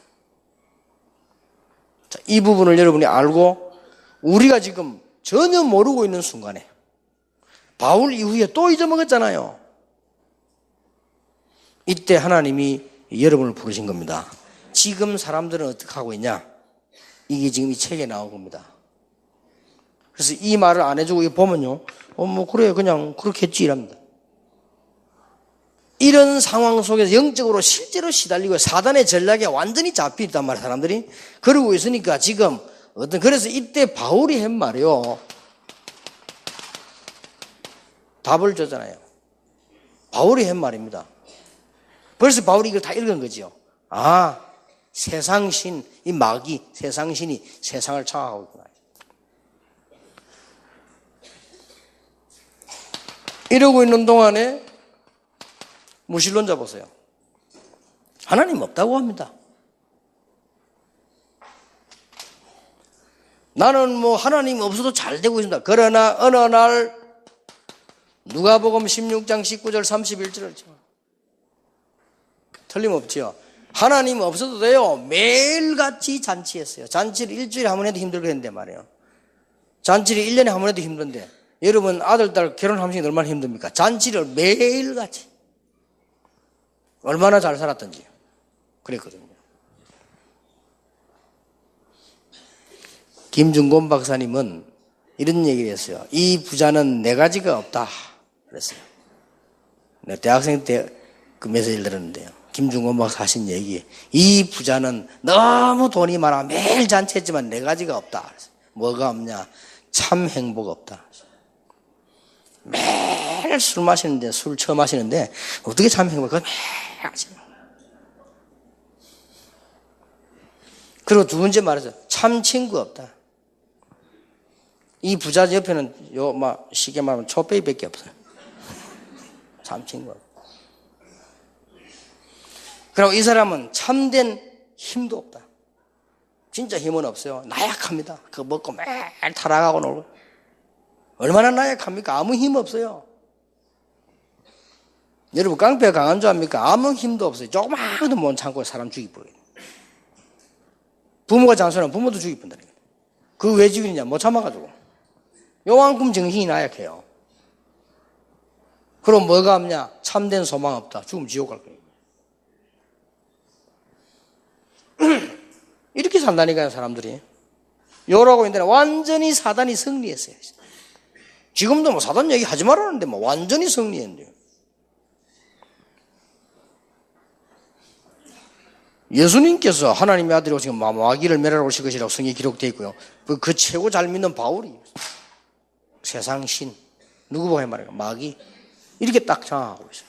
자, 이 부분을 여러분이 알고 우리가 지금 전혀 모르고 있는 순간에 바울 이후에 또 잊어먹었잖아요. 이때 하나님이 여러분을 부르신 겁니다. 지금 사람들은 어떻게 하고 있냐? 이게 지금 이 책에 나온 겁니다. 그래서 이 말을 안 해주고 이거 보면요, 뭐 그래 그냥 그렇게 했지 이랍니다. 이런 상황 속에서 영적으로 실제로 시달리고 사단의 전략에 완전히 잡혀있단 말이에요. 사람들이 그러고 있으니까 지금 그래서 이때 바울이 한 말이요, 답을 줬잖아요. 바울이 한 말입니다. 그래서 바울이 이걸 다 읽은 거지요. 아, 세상신, 이 마귀, 세상신이 세상을 장악하고 있구나. 이러고 있는 동안에 무신론자 보세요. 하나님 없다고 합니다. 나는 뭐 하나님 없어도 잘 되고 있습니다. 그러나 어느 날 누가복음 16장 19절 31절을 틀림없지요. 하나님 없어도 돼요. 매일같이 잔치했어요. 잔치를 일주일에 한 번 해도 힘들게 했는데 말이에요. 잔치를 1년에 한 번 해도 힘든데 여러분 아들, 딸 결혼하시는 게 얼마나 힘듭니까? 잔치를 매일같이 얼마나 잘 살았던지 그랬거든요. 김중곤 박사님은 이런 얘기를 했어요. 이 부자는 네 가지가 없다 그랬어요. 내가 대학생 때 그 메시지를 들었는데요. 김중곤 박사 하신 얘기, 이 부자는 너무 돈이 많아 매일 잔치했지만 네 가지가 없다 그랬어요. 뭐가 없냐? 참 행복 없다. 매일 술 마시는데, 술 처음 마시는데 어떻게 참 행복? 그건 매일 하지. 그리고 두 번째 말해서 참 친구 없다. 이 부자 옆에는 쉽게 말하면 촛배기밖에 없어요. 참 친구 없다. 그리고 이 사람은 참된 힘도 없다. 진짜 힘은 없어요. 나약합니다. 그거 먹고 매일 타락하고 놀고. 얼마나 나약합니까? 아무 힘 없어요. 여러분 깡패가 강한 줄 압니까? 아무 힘도 없어요. 조그마한 못 참고 사람 죽이버려요. 부모가 장수하면 부모도 죽이본다는 거예요. 그 왜 죽이느냐? 못 참아가지고. 요만큼 정신이 나약해요. 그럼 뭐가 없냐? 참된 소망 없다. 죽으면 지옥 갈 거예요. 이렇게 산다니까요, 사람들이. 요라고 있는데 완전히 사단이 승리했어요. 지금도 뭐 사단 얘기 하지 말라는데 뭐 완전히 승리했는데요. 예수님께서 하나님의 아들이 오시면 마귀를 멸하러 오실 것이라고 성경에 기록되어 있고요. 그 최고 잘 믿는 바울이 세상 신 누구 보고 말해요? 마귀 이렇게 딱 장악하고 있어요.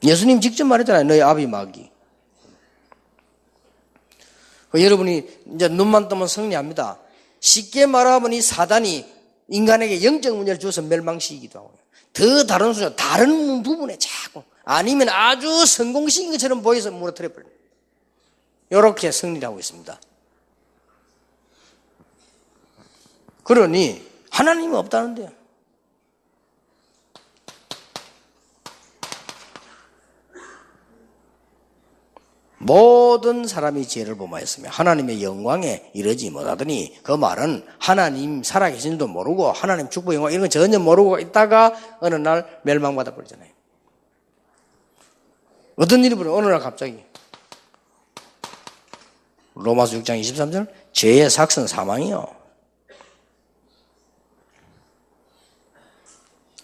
예수님 직접 말했잖아요. 너희 아비 마귀. 여러분이 이제 눈만 뜨면 승리합니다. 쉽게 말하면 이 사단이 인간에게 영적 문제를 주어서 멸망시키기도 하고요. 더 다른 수준, 다른 부분에 자꾸 아니면 아주 성공시킨 것처럼 보여서 무너뜨려버려요. 이렇게 승리를 하고 있습니다. 그러니 하나님이 없다는데요. 모든 사람이 죄를 범하였으며 하나님의 영광에 이르지 못하더니 그 말은 하나님 살아계신 줄도 모르고 하나님 축복 영광 이런 거 전혀 모르고 있다가 어느 날 멸망받아 버리잖아요. 어떤 일이 벌어요? 어느 날 갑자기 로마서 6장 23절 죄의 삭은 사망이요.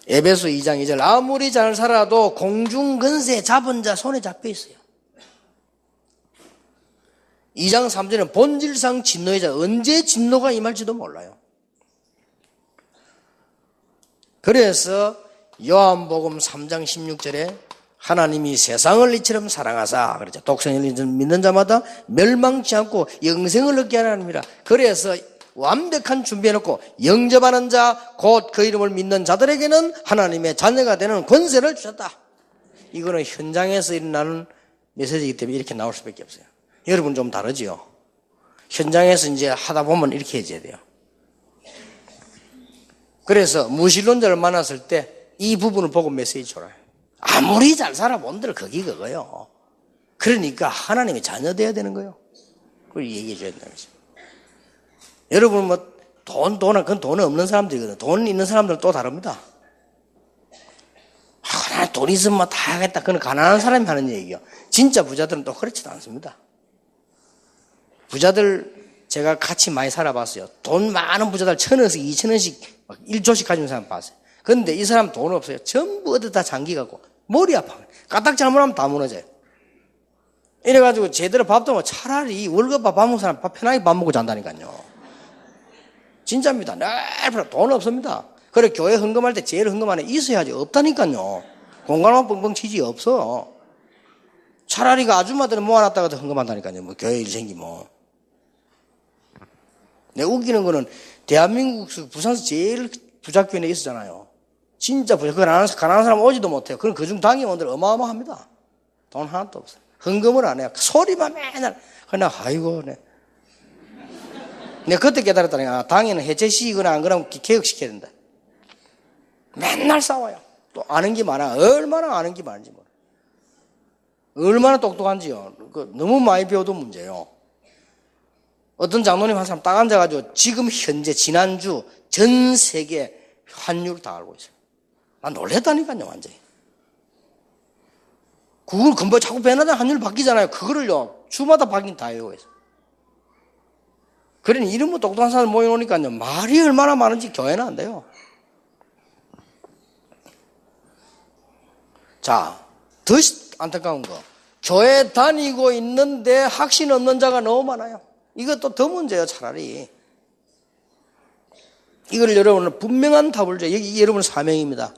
에베소 2장 2절 아무리 잘 살아도 공중근세 잡은 자 손에 잡혀 있어요. 2장 3절은 본질상 진노의 자 언제 진노가 임할지도 몰라요. 그래서 요한복음 3장 16절에 하나님이 세상을 이처럼 사랑하사 그렇죠. 독생을 믿는 자마다 멸망치 않고 영생을 얻게 하나님이라. 그래서 완벽한 준비해놓고 영접하는 자 곧 그 이름을 믿는 자들에게는 하나님의 자녀가 되는 권세를 주셨다. 이거는 현장에서 일어나는 메시지이기 때문에 이렇게 나올 수밖에 없어요. 여러분 좀 다르지요? 현장에서 이제 하다 보면 이렇게 해줘야 돼요. 그래서 무신론자를 만났을 때 이 부분을 보고 메시지 줘라. 아무리 잘 살아본들 그거요. 그러니까 하나님의 자녀 돼야 되는 거예요. 그걸 얘기해 줘야 된다는 거죠. 여러분 뭐 그건 돈 없는 사람들이거든요. 돈 있는 사람들은 또 다릅니다. 돈 있으면 다 하겠다. 그건 가난한 사람이 하는 얘기요. 진짜 부자들은 또 그렇지도 않습니다. 부자들 제가 같이 많이 살아봤어요. 돈 많은 부자들 1,000원씩 2,000원씩 1조씩 가진 사람 봤어요. 그런데 이 사람 돈 없어요. 전부 어디다 장기 갖고 머리 아파. 까딱 잘못하면 다 무너져요. 이래가지고 제대로 밥도 먹고 차라리 월급 밥 먹는 사람 편하게 밥 먹고 잔다니까요. 진짜입니다. 늘 돈 없습니다. 그래 교회 헌금할 때 제일 헌금 안에 있어야지. 없다니까요. 공간만 뻥뻥 치지 없어. 차라리 그 아줌마들은 모아놨다가도 헌금한다니까요. 뭐 교회 일 생기면. 내가 웃기는 거는 대한민국 부산에서 제일 부자교회에 있었잖아요. 진짜 부자. 가난한 사람 오지도 못해요. 그럼 그중 당임원들 어마어마합니다. 돈 하나도 없어요. 헌금을 안 해요. 소리만 맨날. 그냥 아이고 네. 내가 그때 깨달았다니까. 당에는 해체시키거나 안 그러면 개혁시켜야 된다. 맨날 싸워요. 또 아는 게 많아. 얼마나 아는 게 많은지 몰라. 얼마나 똑똑한지요. 너무 많이 배워도 문제예요. 어떤 장로님 한 사람 딱 앉아가지고 지금 현재 지난주 전 세계 환율 다 알고 있어요. 난 놀랬다니까요, 완전히. 그걸 금방 자꾸 배나다 환율 바뀌잖아요. 그거를요, 주마다 바뀐 다 외워요. 그러니 이런 똑똑한 사람 모여놓으니까요, 말이 얼마나 많은지 교회는 안 돼요. 자, 더 안타까운 거. 교회 다니고 있는데 확신 없는 자가 너무 많아요. 이것도 더 문제예요, 차라리. 이걸 여러분은 분명한 답을 줘요. 여기 여러분의 사명입니다.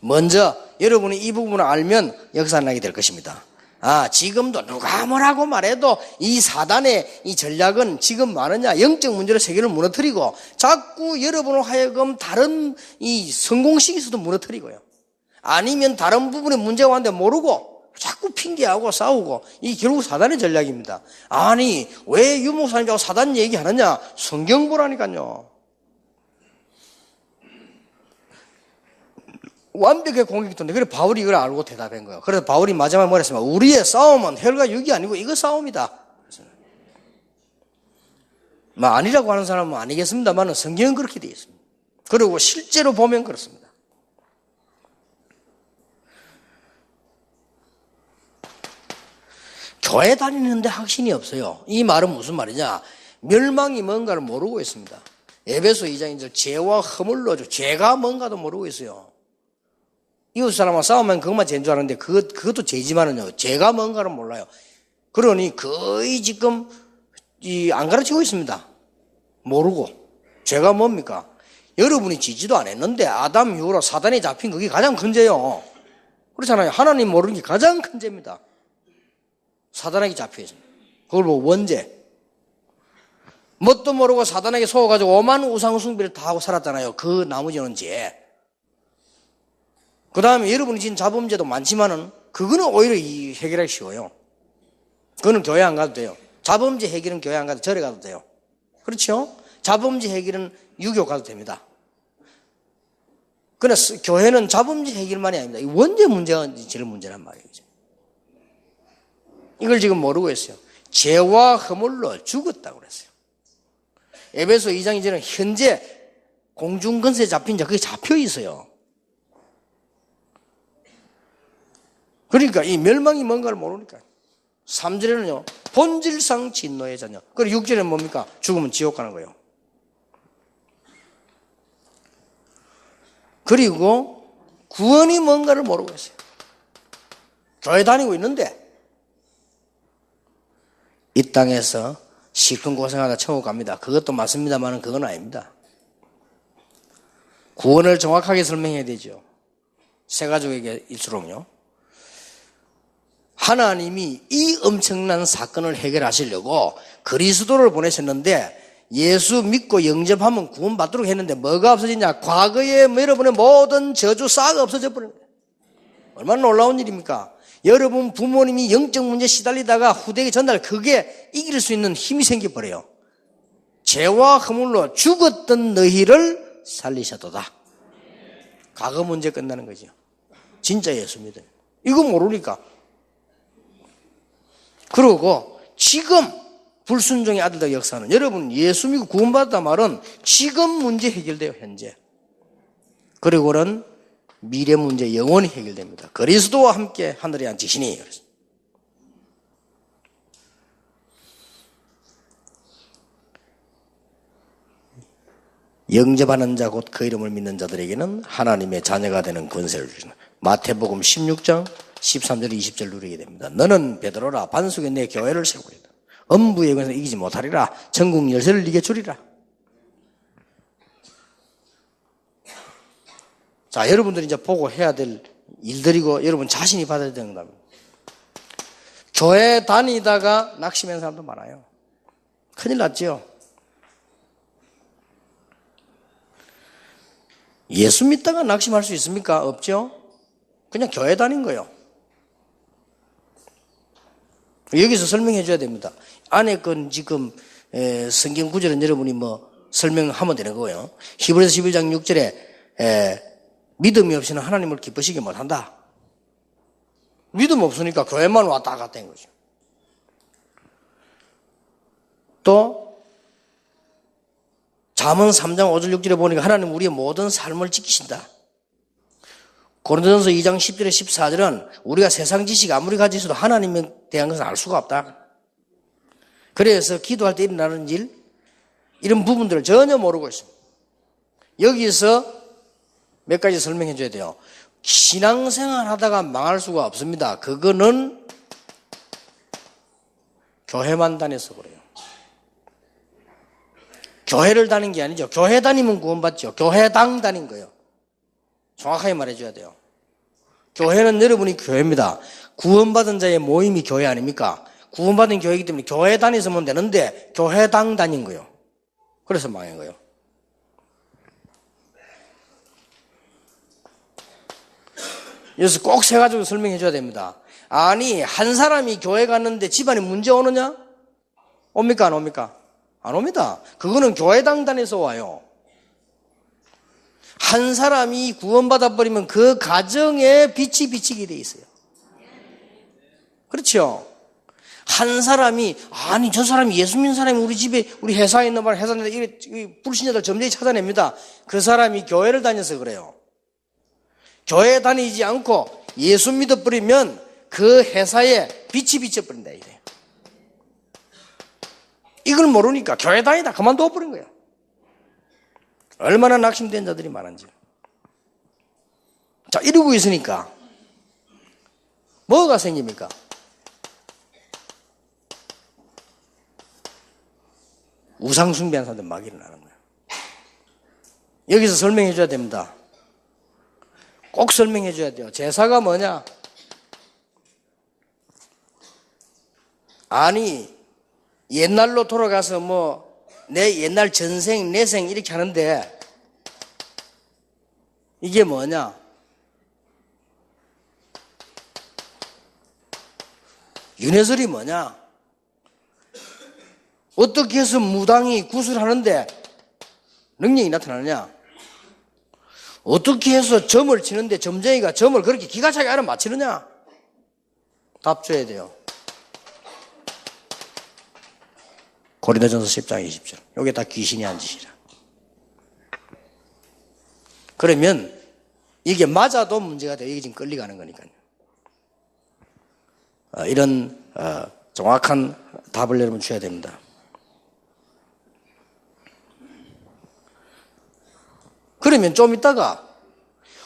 먼저 여러분이 이 부분을 알면 역사가 나게 될 것입니다. 지금도 누가 뭐라고 말해도 이 사단의 이 전략은 지금 많으냐, 영적 문제로 세계를 무너뜨리고 자꾸 여러분을 하여금 다른 이 성공식에서도 무너뜨리고요. 아니면 다른 부분에 문제가 왔는데 모르고 자꾸 핑계하고 싸우고, 이 결국 사단의 전략입니다. 아니, 왜 유목사님하고 사단 얘기하느냐? 성경 보라니까요. 완벽하게 공격이 떴는데, 그래 바울이 이걸 알고 대답한 거예요. 그래서 바울이 마지막에 뭐라 했습니까? 우리의 싸움은 혈과 육이 아니고 이거 싸움이다. 아니라고 하는 사람은 아니겠습니다만 성경은 그렇게 되어 있습니다. 그리고 실제로 보면 그렇습니다. 교회 다니는데 확신이 없어요. 이 말은 무슨 말이냐? 멸망이 뭔가를 모르고 있습니다. 에베소 2장 이제 죄와 허물로 죄가 뭔가도 모르고 있어요. 이웃 사람과 싸우면 그것만 죄인 줄 아는데 그것도 죄지만은요, 죄가 뭔가를 몰라요. 그러니 거의 지금 안 가르치고 있습니다. 모르고. 죄가 뭡니까? 여러분이 지지도 안 했는데 아담 이후로 사단이 잡힌 그게 가장 큰 죄요. 그렇잖아요. 하나님 모르는 게 가장 큰 죄입니다. 사단에게 잡혀 있습니다. 그걸 뭐 원죄. 뭣도 모르고 사단에게 속아가지고 오만 우상숭배를 다 하고 살았잖아요. 그 나머지는 죄. 그 다음에 여러분이 지은 자범죄도 많지만은 그거는 오히려 해결하기 쉬워요. 그거는 교회 안 가도 돼요. 자범죄 해결은 교회 안 가도 절에 가도 돼요. 그렇죠? 자범죄 해결은 유교 가도 됩니다. 그러나 교회는 자범죄 해결만이 아닙니다. 이 원죄 문제가 제일 문제란 말이죠. 이걸 지금 모르고 있어요. 죄와 허물로 죽었다고 그랬어요. 에베소 2장 이제는 현재 공중근세에 잡힌 자, 그게 잡혀 있어요. 그러니까 이 멸망이 뭔가를 모르니까. 3절에는요, 본질상 진노의 자녀. 그리고 6절에는 뭡니까? 죽으면 지옥 가는 거예요. 그리고 구원이 뭔가를 모르고 있어요. 교회 다니고 있는데 이 땅에서 시큰 고생하다 천국 갑니다. 그것도 맞습니다만 그건 아닙니다. 구원을 정확하게 설명해야 되죠. 세 가족에게 일수록요. 하나님이 이 엄청난 사건을 해결하시려고 그리스도를 보내셨는데 예수 믿고 영접하면 구원받도록 했는데 뭐가 없어지냐? 과거에 여러분의 모든 저주 싹 없어져 버립니다. 얼마나 놀라운 일입니까? 여러분 부모님이 영적 문제에 시달리다가 후대에게 전달, 그게 이길 수 있는 힘이 생겨버려요. 죄와 허물로 죽었던 너희를 살리셨도다. 과거 문제 끝나는 거죠. 진짜 예수 믿어요. 이거 모르니까. 그리고 지금 불순종의 아들들 역사는, 여러분 예수 믿고 구원받았단 말은 지금 문제 해결돼요. 현재. 그리고는 미래 문제 영원히 해결됩니다. 그리스도와 함께 하늘에 앉으시니. 영접하는 자 곧 그 이름을 믿는 자들에게는 하나님의 자녀가 되는 권세를 주시는, 마태복음 16장 13절 20절 누리게 됩니다. 너는 베드로라, 반석에 내 교회를 세우리라. 엄부의 권세를 이기지 못하리라. 천국 열쇠를 네게 주리라. 자, 여러분들이 이제 보고 해야 될 일들이고 여러분 자신이 받아야 되는 겁니다. 교회 다니다가 낙심한 사람도 많아요. 큰일 났죠. 예수 믿다가 낙심할 수 있습니까? 없죠. 그냥 교회 다닌 거예요. 여기서 설명해 줘야 됩니다. 안에 건 지금 성경 구절은 여러분이 뭐 설명하면 되는 거예요. 히브리서 11장 6절에 믿음이 없이는 하나님을 기쁘시게 못한다. 믿음 없으니까 교회만 왔다 갔다 한 거죠. 또 잠언 3장 5절 6절에 보니까 하나님 우리의 모든 삶을 지키신다. 고린도전서 2장 10절에 14절은 우리가 세상 지식 아무리 가지고 있어도 하나님에 대한 것은 알 수가 없다. 그래서 기도할 때 일어나는 일 이런 부분들을 전혀 모르고 있습니다. 여기서 몇 가지 설명해 줘야 돼요. 신앙생활 하다가 망할 수가 없습니다. 그거는 교회만 다녀서 그래요. 교회를 다닌 게 아니죠. 교회 다니면 구원받죠. 교회당 다닌 거예요. 정확하게 말해줘야 돼요. 교회는 여러분이 교회입니다. 구원받은 자의 모임이 교회 아닙니까? 구원받은 교회이기 때문에 교회 다니서면 되는데 교회당 다닌 거예요. 그래서 망한 거예요. 그래서 꼭 세 가지로 설명해 줘야 됩니다. 아니 한 사람이 교회 갔는데 집안에 문제 오느냐? 옵니까 안 옵니까? 안 옵니다. 그거는 교회당 다녀서 와요. 한 사람이 구원받아 버리면 그 가정에 빛이 비치게 돼 있어요. 그렇죠? 한 사람이 아니 저 사람이 예수 믿는 사람이 우리 집에 우리 회사에 있는 말 회사에 이 불신자들 점쟁이 찾아냅니다. 그 사람이 교회를 다녀서 그래요. 교회 다니지 않고 예수 믿어버리면 그 회사에 빛이 비쳐버린다 이래요. 이걸 모르니까 교회 다니다 그만둬 버린 거예요. 얼마나 낙심된 자들이 많은지. 자, 이러고 있으니까 뭐가 생깁니까? 우상 숭배하는 사람들 막 일어나는 거예요. 여기서 설명해 줘야 됩니다. 꼭 설명해 줘야 돼요. 제사가 뭐냐? 아니 옛날로 돌아가서 뭐 내 옛날 전생 내생 이렇게 하는데 이게 뭐냐? 윤회설이 뭐냐? 어떻게 해서 무당이 구슬하는데 능력이 나타나느냐? 어떻게 해서 점을 치는데 점쟁이가 점을 그렇게 기가 차게 알아맞히느냐? 답 줘야 돼요. 고린도전서 10장 20절. 여기 다 귀신이 한 짓이라. 그러면 이게 맞아도 문제가 돼요. 이게 지금 끌려가는 거니까요. 이런 정확한 답을 여러분 줘야 됩니다. 그러면 좀 있다가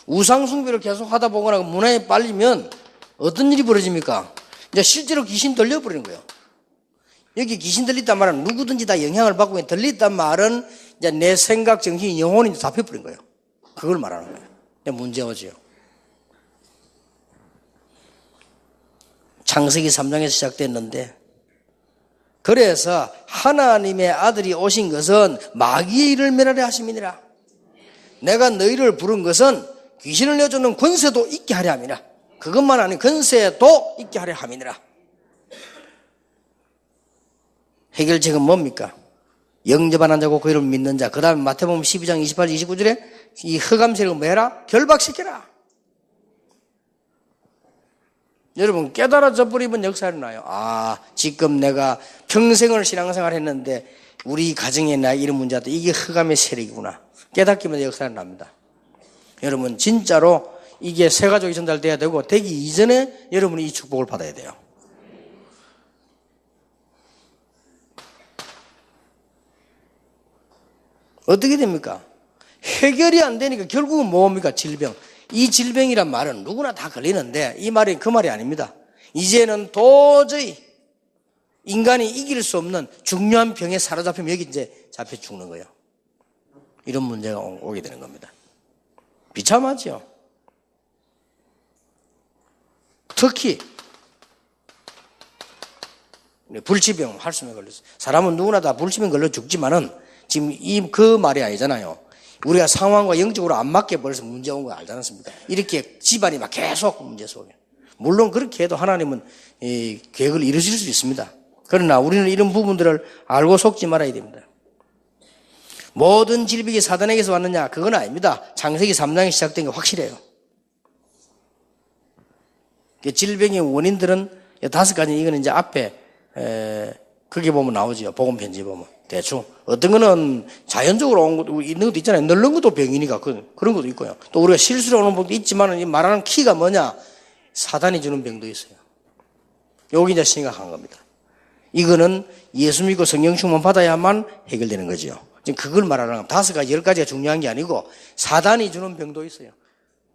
우상숭배를 계속 하다 보거나 문화에 빨리면 어떤 일이 벌어집니까? 이제 실제로 귀신 들려버리는 거예요. 여기 귀신 들렸단 말은 누구든지 다 영향을 받고 들렸단 말은 이제 내 생각, 정신, 영혼이 잡혀버린 거예요. 그걸 말하는 거예요. 문제 오지요. 창세기 3장에서 시작됐는데 그래서 하나님의 아들이 오신 것은 마귀의 일을 멸하려 하심이니라. 내가 너희를 부른 것은 귀신을 내쫓는 권세도 있게 하려 함이라. 그것만 아니고 권세도 있게 하려 함이니라. 해결책은 뭡니까? 영접한 안 자고 그 이름을 믿는 자. 그 다음에 마태복음 12장 28, 29절에 이 흑암 세력을 뭐 해라? 결박시켜라. 여러분 깨달아져 버리면 역사 일어나요. 아 지금 내가 평생을 신앙생활 했는데 우리 가정에 나 이런 문제다. 이게 흑암의 세력이구나. 깨닫기만 역사 일어납니다. 여러분 진짜로 이게 새 가족이 전달돼야 되고 되기 이전에 여러분이 이 축복을 받아야 돼요. 어떻게 됩니까? 해결이 안 되니까 결국은 뭡니까? 질병. 이 질병이란 말은 누구나 다 걸리는데 이 말이 그 말이 아닙니다. 이제는 도저히 인간이 이길 수 없는 중요한 병에 사로잡히면 여기 이제 잡혀 죽는 거예요. 이런 문제가 오게 되는 겁니다. 비참하죠. 특히 불치병, 활수병에 걸렸어요. 사람은 누구나 다 불치병 걸려 죽지만은 지금 그 말이 아니잖아요. 우리가 상황과 영적으로 안 맞게 벌써 문제 온 거 알지 않습니까? 이렇게 집안이 막 계속 문제 속에. 물론 그렇게 해도 하나님은 계획을 이루실 수 있습니다. 그러나 우리는 이런 부분들을 알고 속지 말아야 됩니다. 모든 질병이 사단에게서 왔느냐? 그건 아닙니다. 창세기 3장에 시작된 게 확실해요. 질병의 원인들은 5가지, 이거는 이제 앞에, 그게 보면 나오죠. 복음 편지 보면. 대충. 어떤 거는 자연적으로 온 것도 있는 것도 있잖아요. 늙는 것도 병이니까. 그런 것도 있고요. 또 우리가 실수로 오는 것도 있지만, 이 말하는 키가 뭐냐? 사단이 주는 병도 있어요. 여기 이제 심각한 겁니다. 이거는 예수 믿고 성령 충만 받아야만 해결되는 거죠. 지금 그걸 말하는 겁니다. 5가지, 10가지가 중요한 게 아니고 사단이 주는 병도 있어요.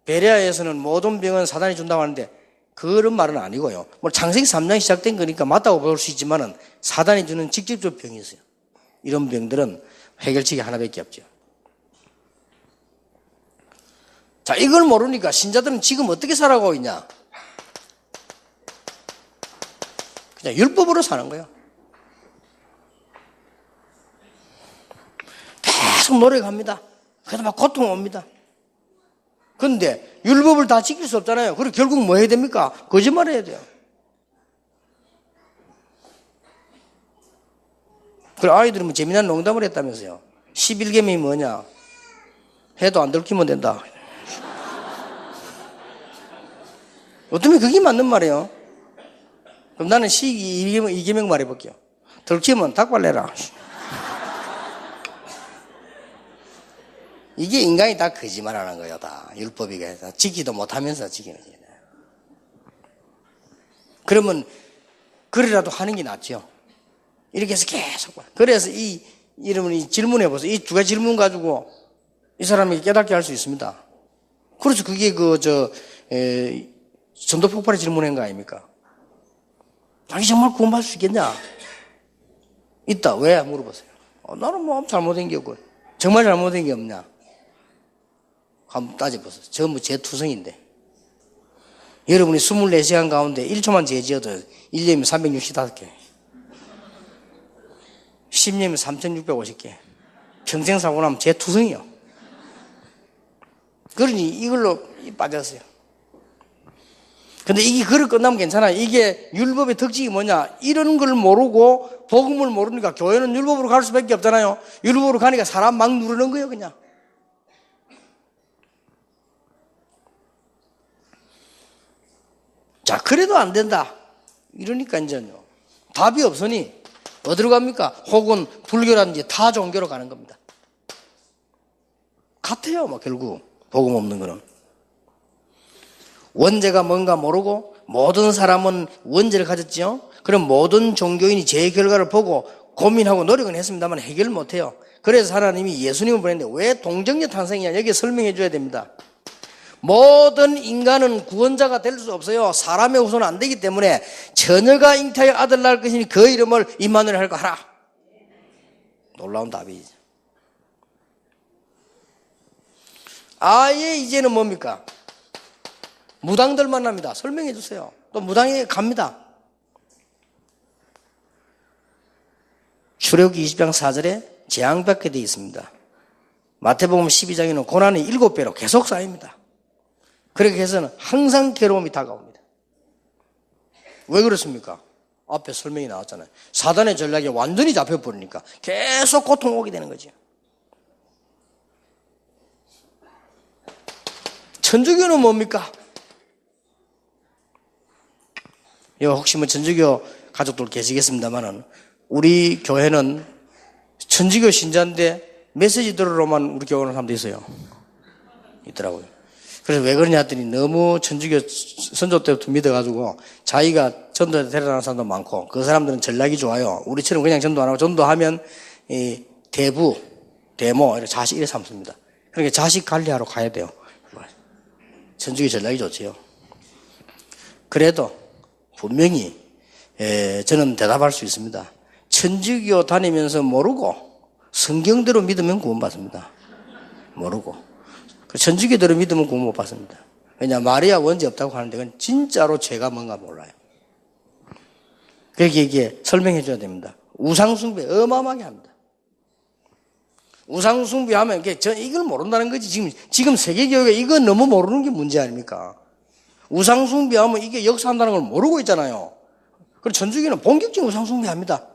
베레아에서는 모든 병은 사단이 준다고 하는데 그런 말은 아니고요. 뭐 창세기 3장이 시작된 거니까 맞다고 볼 수 있지만은 사단이 주는 직접적 병이 있어요. 이런 병들은 해결책이 하나밖에 없죠. 자, 이걸 모르니까 신자들은 지금 어떻게 살아가고 있냐? 그냥 율법으로 사는 거예요. 계속 노력합니다. 그래도 막 고통 옵니다. 그런데 율법을 다 지킬 수 없잖아요. 그리고 결국 뭐 해야 됩니까? 거짓말 해야 돼요. 그리고 아이들은 뭐 재미난 농담을 했다면서요. 11계명이 뭐냐? 해도 안 들키면 된다. 어쩌면 그게 맞는 말이에요. 그럼 나는 2계명 말해볼게요. 들키면 닭발내라. 이게 인간이 다 거짓말하는 거예요. 다 율법이가 다 지키도 못하면서 지키는 거예요. 그러면 그래라도 하는 게 낫죠. 이렇게 해서 계속. 그래서 이 질문해 보세요. 이 2가지 질문 가지고 이 사람이 깨닫게 할 수 있습니다. 그렇죠. 그게 전도 폭발의 질문한 거 아닙니까? 자기 정말 구원받을 수 있겠냐? 있다. 왜? 물어보세요. 나는 뭐 잘못된 게 없고. 정말 잘못된 게 없냐? 한번 따져보세요. 전부 제 투성인데. 여러분이 24시간 가운데 1초만 죄 지어도 1년이면 365개. 10년이면 3650개. 평생 살고 나면 제 투성이요. 그러니 이걸로 빠졌어요. 근데 이게 그걸 끝나면 괜찮아요. 이게 율법의 특징이 뭐냐? 이런 걸 모르고 복음을 모르니까 교회는 율법으로 갈 수밖에 없잖아요. 율법으로 가니까 사람 막 누르는 거예요, 그냥. 자, 그래도 안 된다. 이러니까 이제요. 답이 없으니 어디로 갑니까? 혹은 불교라든지 타 종교로 가는 겁니다. 같아요, 뭐 결국 복음 없는 거는. 원죄가 뭔가 모르고 모든 사람은 원죄를 가졌지요. 그럼 모든 종교인이 제 결과를 보고 고민하고 노력은 했습니다만 해결을 못해요. 그래서 하나님이 예수님을 보냈는데 왜 동정녀 탄생이냐? 여기 설명해 줘야 됩니다. 모든 인간은 구원자가 될 수 없어요. 사람의 후손은 안 되기 때문에 처녀가 잉태하여 아들 낳을 것이니 그 이름을 임마누엘 할까 하라. 놀라운 답이죠. 아예 이제는 뭡니까? 무당들 만납니다. 설명해 주세요. 또 무당에 갑니다. 출애굽기 20장 4절에 재앙받게 되어 있습니다. 마태복음 12장에는 고난이 7배로 계속 쌓입니다. 그렇게 해서는 항상 괴로움이 다가옵니다. 왜 그렇습니까? 앞에 설명이 나왔잖아요. 사단의 전략에 완전히 잡혀버리니까 계속 고통 오게 되는 거죠. 천주교는 뭡니까? 혹시 뭐 천주교 가족들 계시겠습니다만은 우리 교회는 천주교 신자인데 메시지 들으러만 우리 교회는 사람도 있어요. 있더라고요. 그래서 왜 그러냐 했더니 너무 천주교 선조 때부터 믿어가지고 자기가 전도에 데려가는 사람도 많고 그 사람들은 전략이 좋아요. 우리처럼 그냥 전도 안 하고 전도하면 이 대부, 대모, 이렇게 자식 이래 삼습니다. 그러니까 자식 관리하러 가야 돼요. 천주교 전략이 좋지요. 그래도 분명히 저는 대답할 수 있습니다. 천주교 다니면서 모르고 성경대로 믿으면 구원받습니다. 모르고. 천주교대로 믿으면 구원 못 받습니다. 왜냐 마리아 원죄 없다고 하는데 그건 진짜로 죄가 뭔가 몰라요. 그렇게 이게 설명해 줘야 됩니다. 우상숭배 어마어마하게 합니다. 우상숭배하면 이걸 모른다는 거지. 지금 세계교회가 이거 너무 모르는 게 문제 아닙니까? 우상숭배하면 이게 역사한다는 걸 모르고 있잖아요. 그리고 천주교는 본격적인 우상숭배합니다.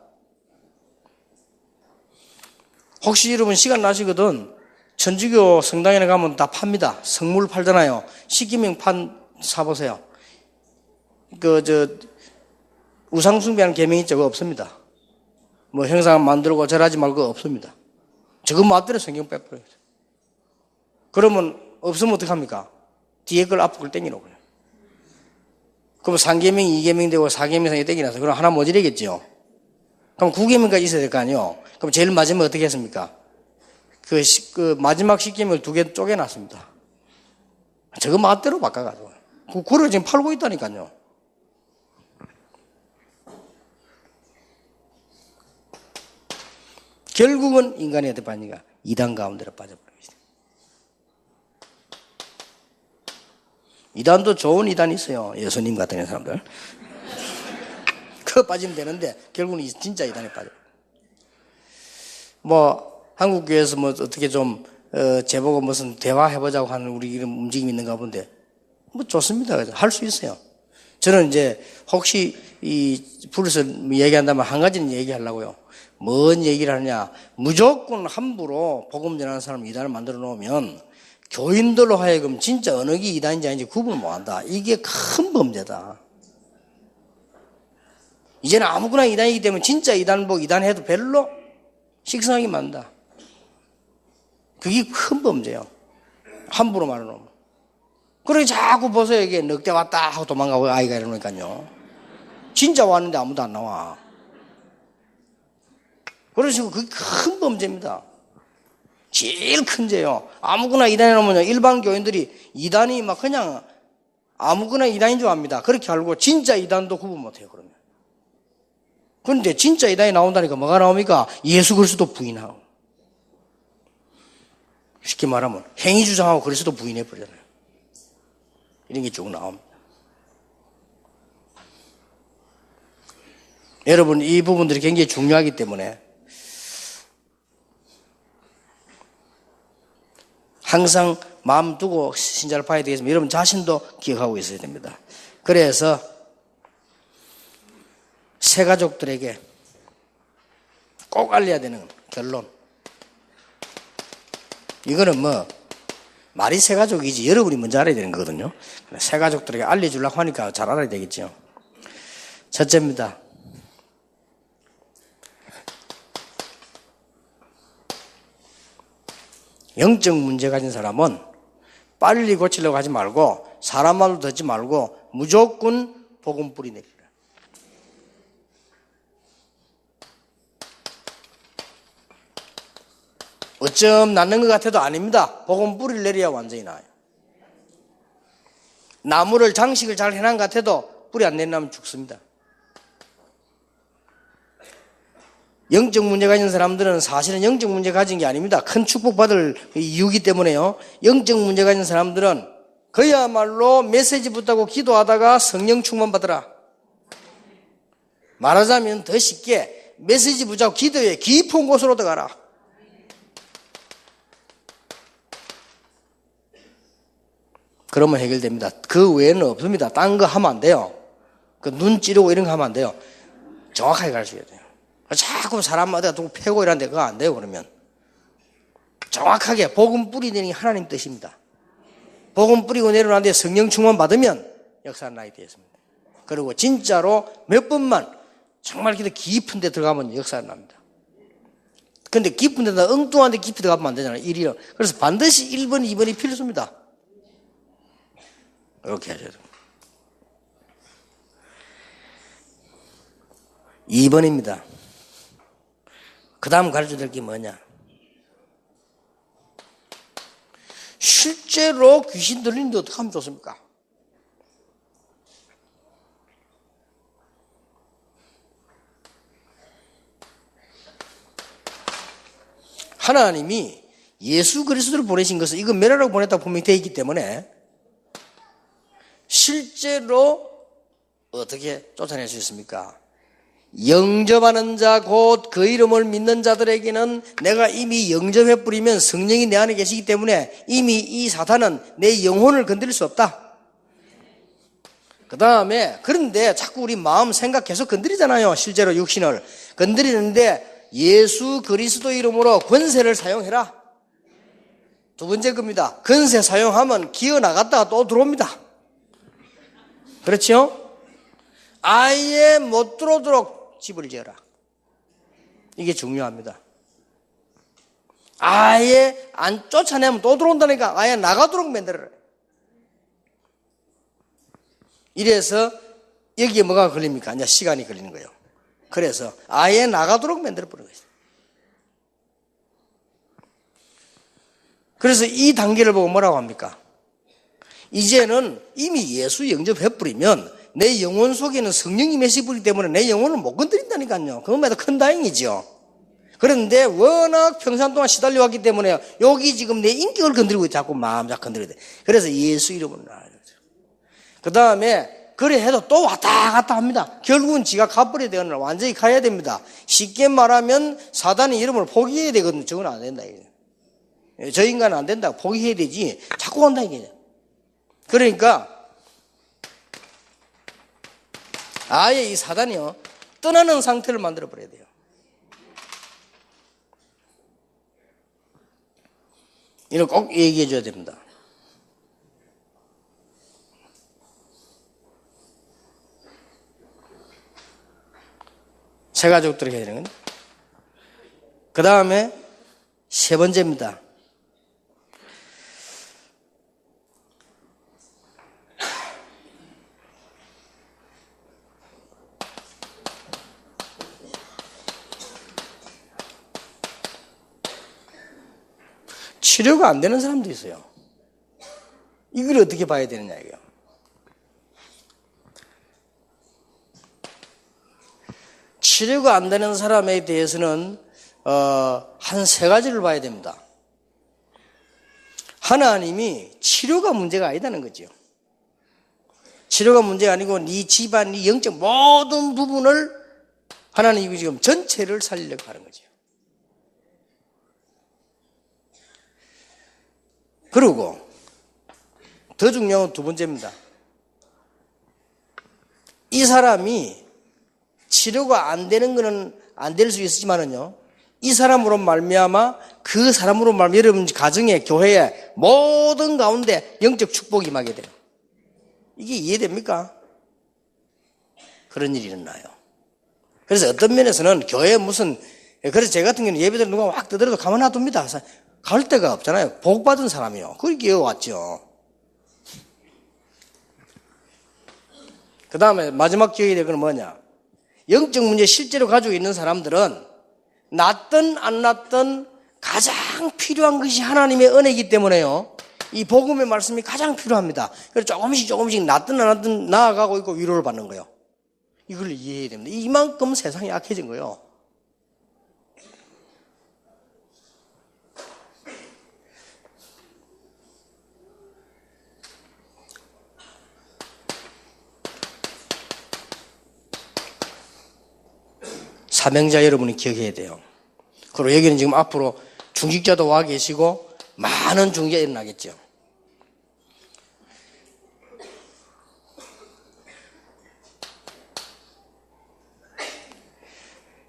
혹시 여러분 시간 나시거든 천주교 성당에 가면 다 팝니다. 성물 팔잖아요. 십계명판 사보세요. 우상숭배하는 계명이 저거 없습니다. 뭐 형상 만들고 절하지 말고 없습니다. 저거 맞대로 성경 빼버려요. 그러면 없으면 어떡합니까? 뒤에 걸 앞에 걸 땡기라고요. 그럼 3계명이 2계명 되고 4계명이 땡기나서 그럼 하나 모자라겠죠. 그럼 9계명까지 있어야 될 거 아니에요. 그럼 제일 마지막에 어떻게 했습니까? 그 마지막 10계명을 2개 쪼개놨습니다. 저거 맛대로 바꿔가지고. 그걸 지금 팔고 있다니까요. 결국은 인간이 어디 빠지니까 이단 가운데로 빠져버리고 있어요. 이단도 좋은 이단이 있어요. 예수님 같은 사람들. 그거 빠지면 되는데 결국은 진짜 이단에 빠져요. 뭐 한국교회에서 뭐 어떻게 좀 제보고 무슨 대화해보자고 하는 우리 이런 움직임이 있는가 본데 뭐 좋습니다. 할 수 있어요. 저는 이제 혹시 이 불에서 얘기한다면 한 가지는 얘기하려고요. 뭔 얘기를 하느냐. 무조건 함부로 복음 전하는 사람 이단을 만들어 놓으면 교인들로 하여금 진짜 어느 게 이단인지 아닌지 구분을 못한다. 이게 큰 범죄다. 이제는 아무거나 이단이기 때문에 진짜 이단 보고 이단해도 별로 식상하게 만다. 그게 큰 범죄예요. 함부로 말해놓으면. 그러니 자꾸 보세요. 이게 넉대 왔다 하고 도망가고 아이가 이러니까요. 진짜 왔는데 아무도 안 나와. 그런 식으로 그게 큰 범죄입니다. 제일 큰 죄요. 아무거나 이단에 놓으면 일반 교인들이 이단이 막 그냥 아무거나 이단인 줄 압니다. 그렇게 알고 진짜 이단도 구분 못해요. 그러면. 그런데 진짜 이단이 나온다니까 뭐가 나옵니까? 예수 그리스도 부인하고. 쉽게 말하면 행위 주장하고 그리스도 부인해버리잖아요. 이런 게 쭉 나옵니다. 여러분 이 부분들이 굉장히 중요하기 때문에 항상 마음 두고 신자를 봐야 되겠지만 여러분 자신도 기억하고 있어야 됩니다. 그래서 새 가족들에게 꼭 알려야 되는 결론. 이거는 뭐 말이 새 가족이지 여러분이 먼저 알아야 되는 거거든요. 새 가족들에게 알려주려고 하니까 잘 알아야 되겠죠. 첫째입니다. 영적 문제 가진 사람은 빨리 고치려고 하지 말고 사람 말로 듣지 말고 무조건 복음 뿌리 내리라. 어쩜 낫는 것 같아도 아닙니다. 복음 뿌리를 내려야 완전히 나아요. 나무를 장식을 잘 해놓은 것 같아도 뿌리 안 내리면 죽습니다. 영적 문제 가진 사람들은 사실은 영적 문제 가진 게 아닙니다. 큰 축복받을 이유이기 때문에요. 영적 문제 가진 사람들은 그야말로 메시지 붙다고 기도하다가 성령 충만 받으라. 말하자면 더 쉽게 메시지 붙자고 기도해 깊은 곳으로 들어가라. 그러면 해결됩니다. 그 외에는 없습니다. 딴 거 하면 안 돼요. 그 눈 찌르고 이런 거 하면 안 돼요. 정확하게 가르쳐야 돼요. 자꾸 사람마다 두고 패고 이러는데 그거 안 돼요. 그러면 정확하게 복음 뿌리내는 게 하나님 뜻입니다. 복음 뿌리고 내려오는데 성령 충만 받으면 역사는 나이 되었습니다. 그리고 진짜로 몇 번만 정말 기도 깊은 데 들어가면 역사는 납니다. 근데 깊은 데다 엉뚱한 데 깊이 들어가면 안 되잖아요. 1위로. 그래서 반드시 1번, 2번이 필수입니다. 이렇게 하셔야 됩니다. 2번입니다. 그 다음 가르쳐 줄 게 뭐냐? 실제로 귀신 들리는데 어떻게 하면 좋습니까? 하나님이 예수 그리스도를 보내신 것은 이거 메라라고 보냈다고 분명히 되어 있기 때문에 실제로 어떻게 쫓아낼 수 있습니까? 영접하는 자 곧 그 이름을 믿는 자들에게는 내가 이미 영접해 뿌리면 성령이 내 안에 계시기 때문에 이미 이 사탄은 내 영혼을 건드릴 수 없다. 그 다음에 그런데 자꾸 우리 마음 생각 계속 건드리잖아요. 실제로 육신을 건드리는데 예수 그리스도 이름으로 권세를 사용해라. 두 번째 겁니다. 권세 사용하면 기어 나갔다가 또 들어옵니다. 그렇죠? 아예 못 들어오도록 집을 지어라. 이게 중요합니다. 아예 안 쫓아내면 또 들어온다니까 아예 나가도록 만들어라. 이래서 여기에 뭐가 걸립니까? 이제 시간이 걸리는 거예요. 그래서 아예 나가도록 만들어버린 거예요. 그래서 이 단계를 보고 뭐라고 합니까? 이제는 이미 예수 영접해버리면 내 영혼 속에는 성령이 메시버리기 때문에 내 영혼을 못 건드린다니까요. 그것마다 큰 다행이죠. 그런데 워낙 평생 동안 시달려왔기 때문에 여기 지금 내 인격을 건드리고 자꾸 마음 자꾸 건드려야 돼. 그래서 예수 이름으로 나아요. 그 다음에 그래 해도 또 왔다 갔다 합니다. 결국은 지가 가버려야 되거나 완전히 가야 됩니다. 쉽게 말하면 사단의 이름을 포기해야 되거든요. 저건 안 된다. 저 인간은 안 된다. 포기해야 되지. 자꾸 간다 이게. 그러니까 아예 이 사단이요 떠나는 상태를 만들어 버려야 돼요. 이걸 꼭 얘기해 줘야 됩니다. 세 가족들에게 해야 되는 건. 그 다음에 세 번째입니다. 치료가 안 되는 사람도 있어요. 이걸 어떻게 봐야 되느냐 이거요. 치료가 안 되는 사람에 대해서는 한 세 가지를 봐야 됩니다. 하나님이 치료가 문제가 아니다는 거죠. 치료가 문제가 아니고 네 집안, 네 영적 모든 부분을 하나님이 지금 전체를 살리려고 하는 거죠. 그리고 더 중요한 건 두 번째입니다. 이 사람이 치료가 안 되는 거는 안 될 수 있지만은요, 이 사람으로 말미암아 그 사람으로 말미암아 여러분 가정에 교회에 모든 가운데 영적 축복이 임하게 돼요. 이게 이해됩니까? 그런 일이 일어나요. 그래서 어떤 면에서는 교회 무슨 그래서 제 같은 경우는 예배들 누가 확 떠들어도 가만 놔둡니다. 갈 데가 없잖아요. 복받은 사람이요. 그렇게 왔죠. 그 다음에 마지막 기억이 될 건 뭐냐? 영적 문제 실제로 가지고 있는 사람들은 낫든 안 낫든 가장 필요한 것이 하나님의 은혜이기 때문에요. 이 복음의 말씀이 가장 필요합니다. 그래서 조금씩 낫든 안 낫든 나아가고 있고 위로를 받는 거예요. 이걸 이해해야 됩니다. 이만큼 세상이 약해진 거예요. 사명자 여러분이 기억해야 돼요. 그리고 여기는 지금 앞으로 중직자도 와 계시고 많은 중직자 일어나겠죠.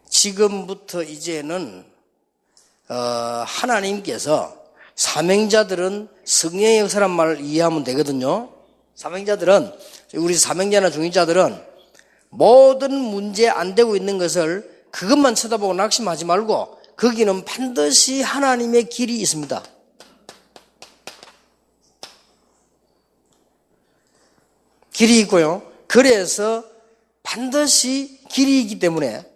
지금부터 이제는 하나님께서 사명자들은 성령의 역사란 말을 이해하면 되거든요. 사명자들은 우리 사명자나 중직자들은 모든 문제 안 되고 있는 것을 그것만 쳐다보고 낙심하지 말고 거기는 반드시 하나님의 길이 있습니다. 길이 있고요. 그래서 반드시 길이 있기 때문에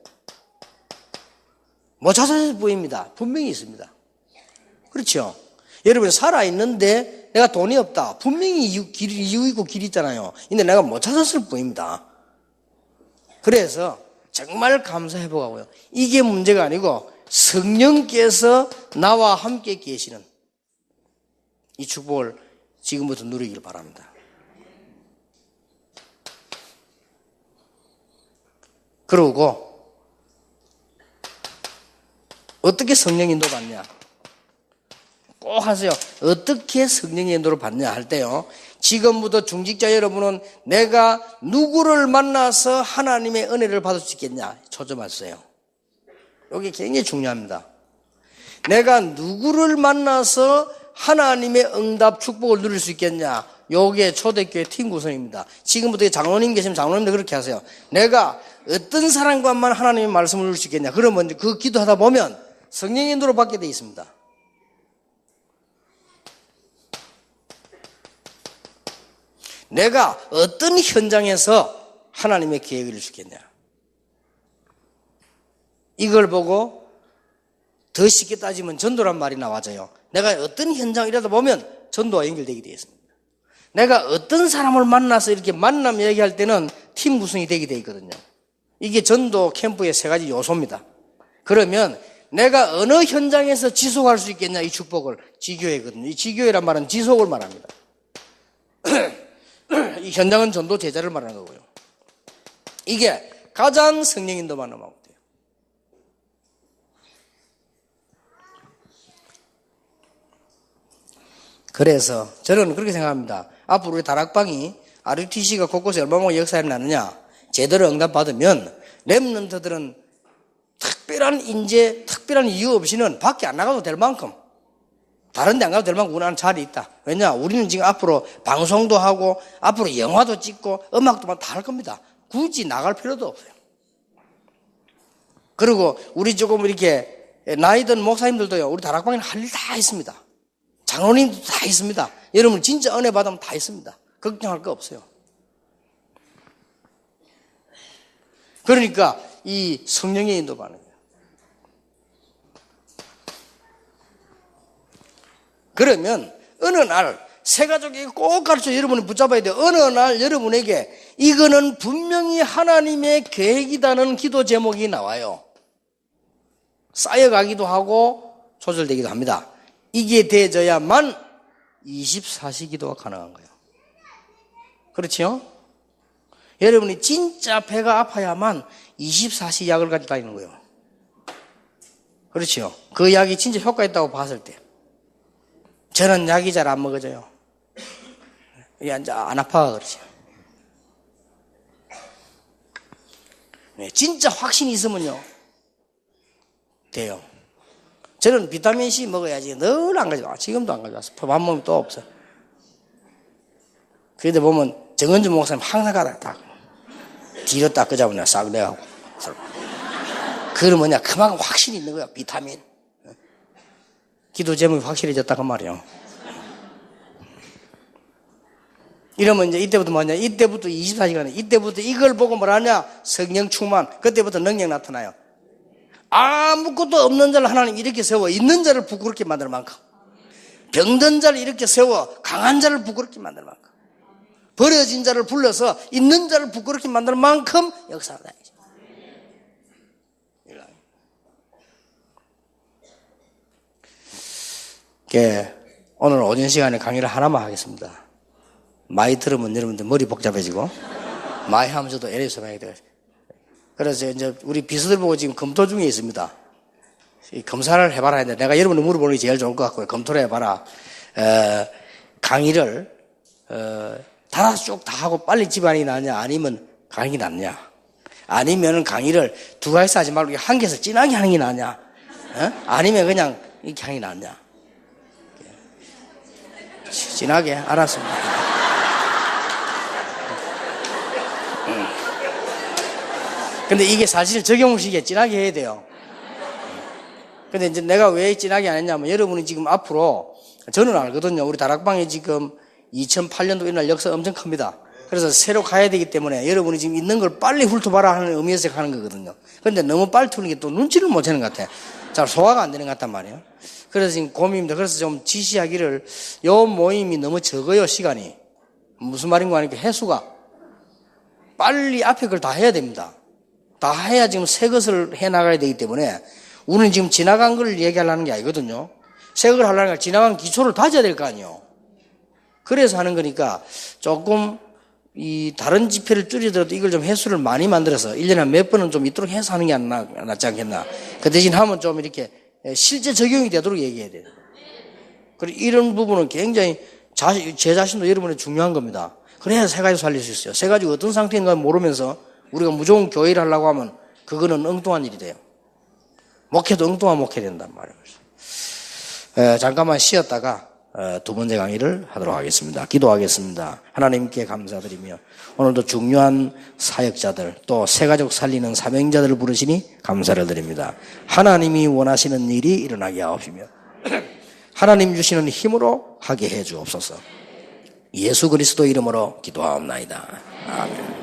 못 찾아서 보입니다. 분명히 있습니다. 그렇죠? 여러분 살아있는데 내가 돈이 없다. 분명히 이유 있고 길이 있잖아요. 근데 내가 못 찾았을 뿐입니다. 그래서 정말 감사해보고요. 이게 문제가 아니고 성령께서 나와 함께 계시는 이 축복을 지금부터 누리길 바랍니다. 그러고 어떻게 성령 인도 받냐? 꼭 꼭 하세요. 어떻게 성령의 인도를 받느냐 할 때요. 지금부터 중직자 여러분은 내가 누구를 만나서 하나님의 은혜를 받을 수 있겠냐 초점하세요. 이게 굉장히 중요합니다. 내가 누구를 만나서 하나님의 응답 축복을 누릴 수 있겠냐. 요게 초대교회 팀 구성입니다. 지금부터 장로님 계시면 장로님도 그렇게 하세요. 내가 어떤 사람과만 하나님의 말씀을 누릴 수 있겠냐. 그러면 그 기도하다 보면 성령의 인도를 받게 돼 있습니다. 내가 어떤 현장에서 하나님의 계획을 이룰 수 있겠냐. 이걸 보고 더 쉽게 따지면 전도란 말이 나와져요. 내가 어떤 현장이라다 보면 전도와 연결되게 되어 있습니다. 내가 어떤 사람을 만나서 이렇게 만남 얘기할 때는 팀 구성이 되게 되어 있거든요. 이게 전도 캠프의 세 가지 요소입니다. 그러면 내가 어느 현장에서 지속할 수 있겠냐 이 축복을 지교회거든요. 이 지교회란 말은 지속을 말합니다. 이 현장은 전도 제자를 말하는 거고요. 이게 가장 성령 인도 만남하고 돼요. 그래서 저는 그렇게 생각합니다. 앞으로 우리 다락방이 RUTC가 곳곳에 얼마나 역사를 나느냐 제대로 응답받으면 렘넌트들은 특별한 인재, 특별한 이유 없이는 밖에 안 나가도 될 만큼 다른 데 안 가도 될 만큼 우리는 자리 있다. 왜냐? 우리는 지금 앞으로 방송도 하고 앞으로 영화도 찍고 음악도 다 할 겁니다. 굳이 나갈 필요도 없어요. 그리고 우리 조금 이렇게 나이 든 목사님들도요. 우리 다락방에는 할 일 다 있습니다. 장로님도 다 있습니다. 여러분 진짜 은혜 받으면 다 있습니다. 걱정할 거 없어요. 그러니까 이 성령의 인도 받는 거예요. 그러면 어느 날 세 가족에게 꼭 가르쳐 여러분이 붙잡아야 돼요. 어느 날 여러분에게 이거는 분명히 하나님의 계획이라는 기도 제목이 나와요. 쌓여가기도 하고 조절되기도 합니다. 이게 되어져야만 24시 기도가 가능한 거예요. 그렇죠? 여러분이 진짜 배가 아파야만 24시 약을 가지고 다니는 거예요. 그렇죠? 그 약이 진짜 효과 있다고 봤을 때. 저는 약이 잘 안 먹어져요. 이게 안 아파 그러죠. 네, 진짜 확신이 있으면요 돼요. 저는 비타민C 먹어야지 늘 안 가져와. 지금도 안 가져왔어. 밥 먹으면 또 없어. 그런데 보면 정은주 목사님 항상 가다가 딱 뒤로 딱 끄잡으냐 싹 내가고. 그건 뭐냐 그만큼 확신이 있는 거야. 비타민. 기도 제목이 확실해졌다 그 말이에요. 이러면 이제 이때부터 뭐냐 이때부터 24시간에 이때부터 이걸 보고 뭐라냐 성령 충만. 그때부터 능력 나타나요. 아무것도 없는 자를 하나님 이렇게 세워 있는 자를 부끄럽게 만들 만큼 병든 자를 이렇게 세워 강한 자를 부끄럽게 만들 만큼 버려진 자를 불러서 있는 자를 부끄럽게 만들 만큼 역사가 다니죠. 오늘 오전 시간에 강의를 하나만 하겠습니다. 많이 들으면 여러분들 머리 복잡해지고 많이 하면 저도 LA에서 많이 돼요. 그래서 이제 우리 비서들 보고 지금 검토 중에 있습니다. 이 검사를 해봐라 했는데 내가 여러분을 물어보는 게 제일 좋을 것 같고요. 검토를 해봐라. 강의를 다 쭉 다 하고 빨리 집안이 나냐 아니면 강의 낫냐 아니면 강의를 두 가지서 하지 말고 한 개에서 진하게 하는 게 낫냐 아니면 그냥 이렇게 하는 게 낫냐 진하게 알았습니다. 근데 이게 사실 적용식에 진하게 해야 돼요. 근데 이제 내가 왜 진하게 안 했냐면 여러분이 지금 앞으로 저는 알거든요. 우리 다락방이 지금 2008년도 이날 역사 엄청 큽니다. 그래서 새로 가야 되기 때문에 여러분이 지금 있는 걸 빨리 훑어봐라 하는 의미에서 하는 거거든요. 근데 너무 빨리 푸는 게 또 눈치를 못 채는 것 같아요. 잘 소화가 안 되는 것 같단 말이에요. 그래서 지금 고민입니다. 그래서 좀 지시하기를 요 모임이 너무 적어요, 시간이. 무슨 말인가 하니까 횟수가 빨리 앞에 걸 다 해야 됩니다. 다 해야 지금 새 것을 해 나가야 되기 때문에 우리는 지금 지나간 걸 얘기하려는 게 아니거든요. 새 걸 하려면 지나간 기초를 다져야 될 거 아니에요. 그래서 하는 거니까 조금 이 다른 집회를 줄이더라도 이걸 좀 횟수를 많이 만들어서 1년에 한 몇 번은 좀 있도록 해서 하는 게 낫지 않겠나. 그 대신 하면 좀 이렇게 실제 적용이 되도록 얘기해야 돼요. 그리고 이런 부분은 굉장히 제 자신도 여러분이 중요한 겁니다. 그래야 세 가지 살릴 수 있어요. 세 가지가 어떤 상태인가 모르면서 우리가 무조건 교회를 하려고 하면 그거는 엉뚱한 일이 돼요. 목회도 엉뚱한 목회 된단 말이에요. 잠깐만 쉬었다가 두 번째 강의를 하도록 하겠습니다. 기도하겠습니다. 하나님께 감사드리며 오늘도 중요한 사역자들 또 새가족 살리는 사명자들을 부르시니 감사를 드립니다. 하나님이 원하시는 일이 일어나게 하옵시며 하나님 주시는 힘으로 하게 해 주옵소서. 예수 그리스도 이름으로 기도하옵나이다. 아멘.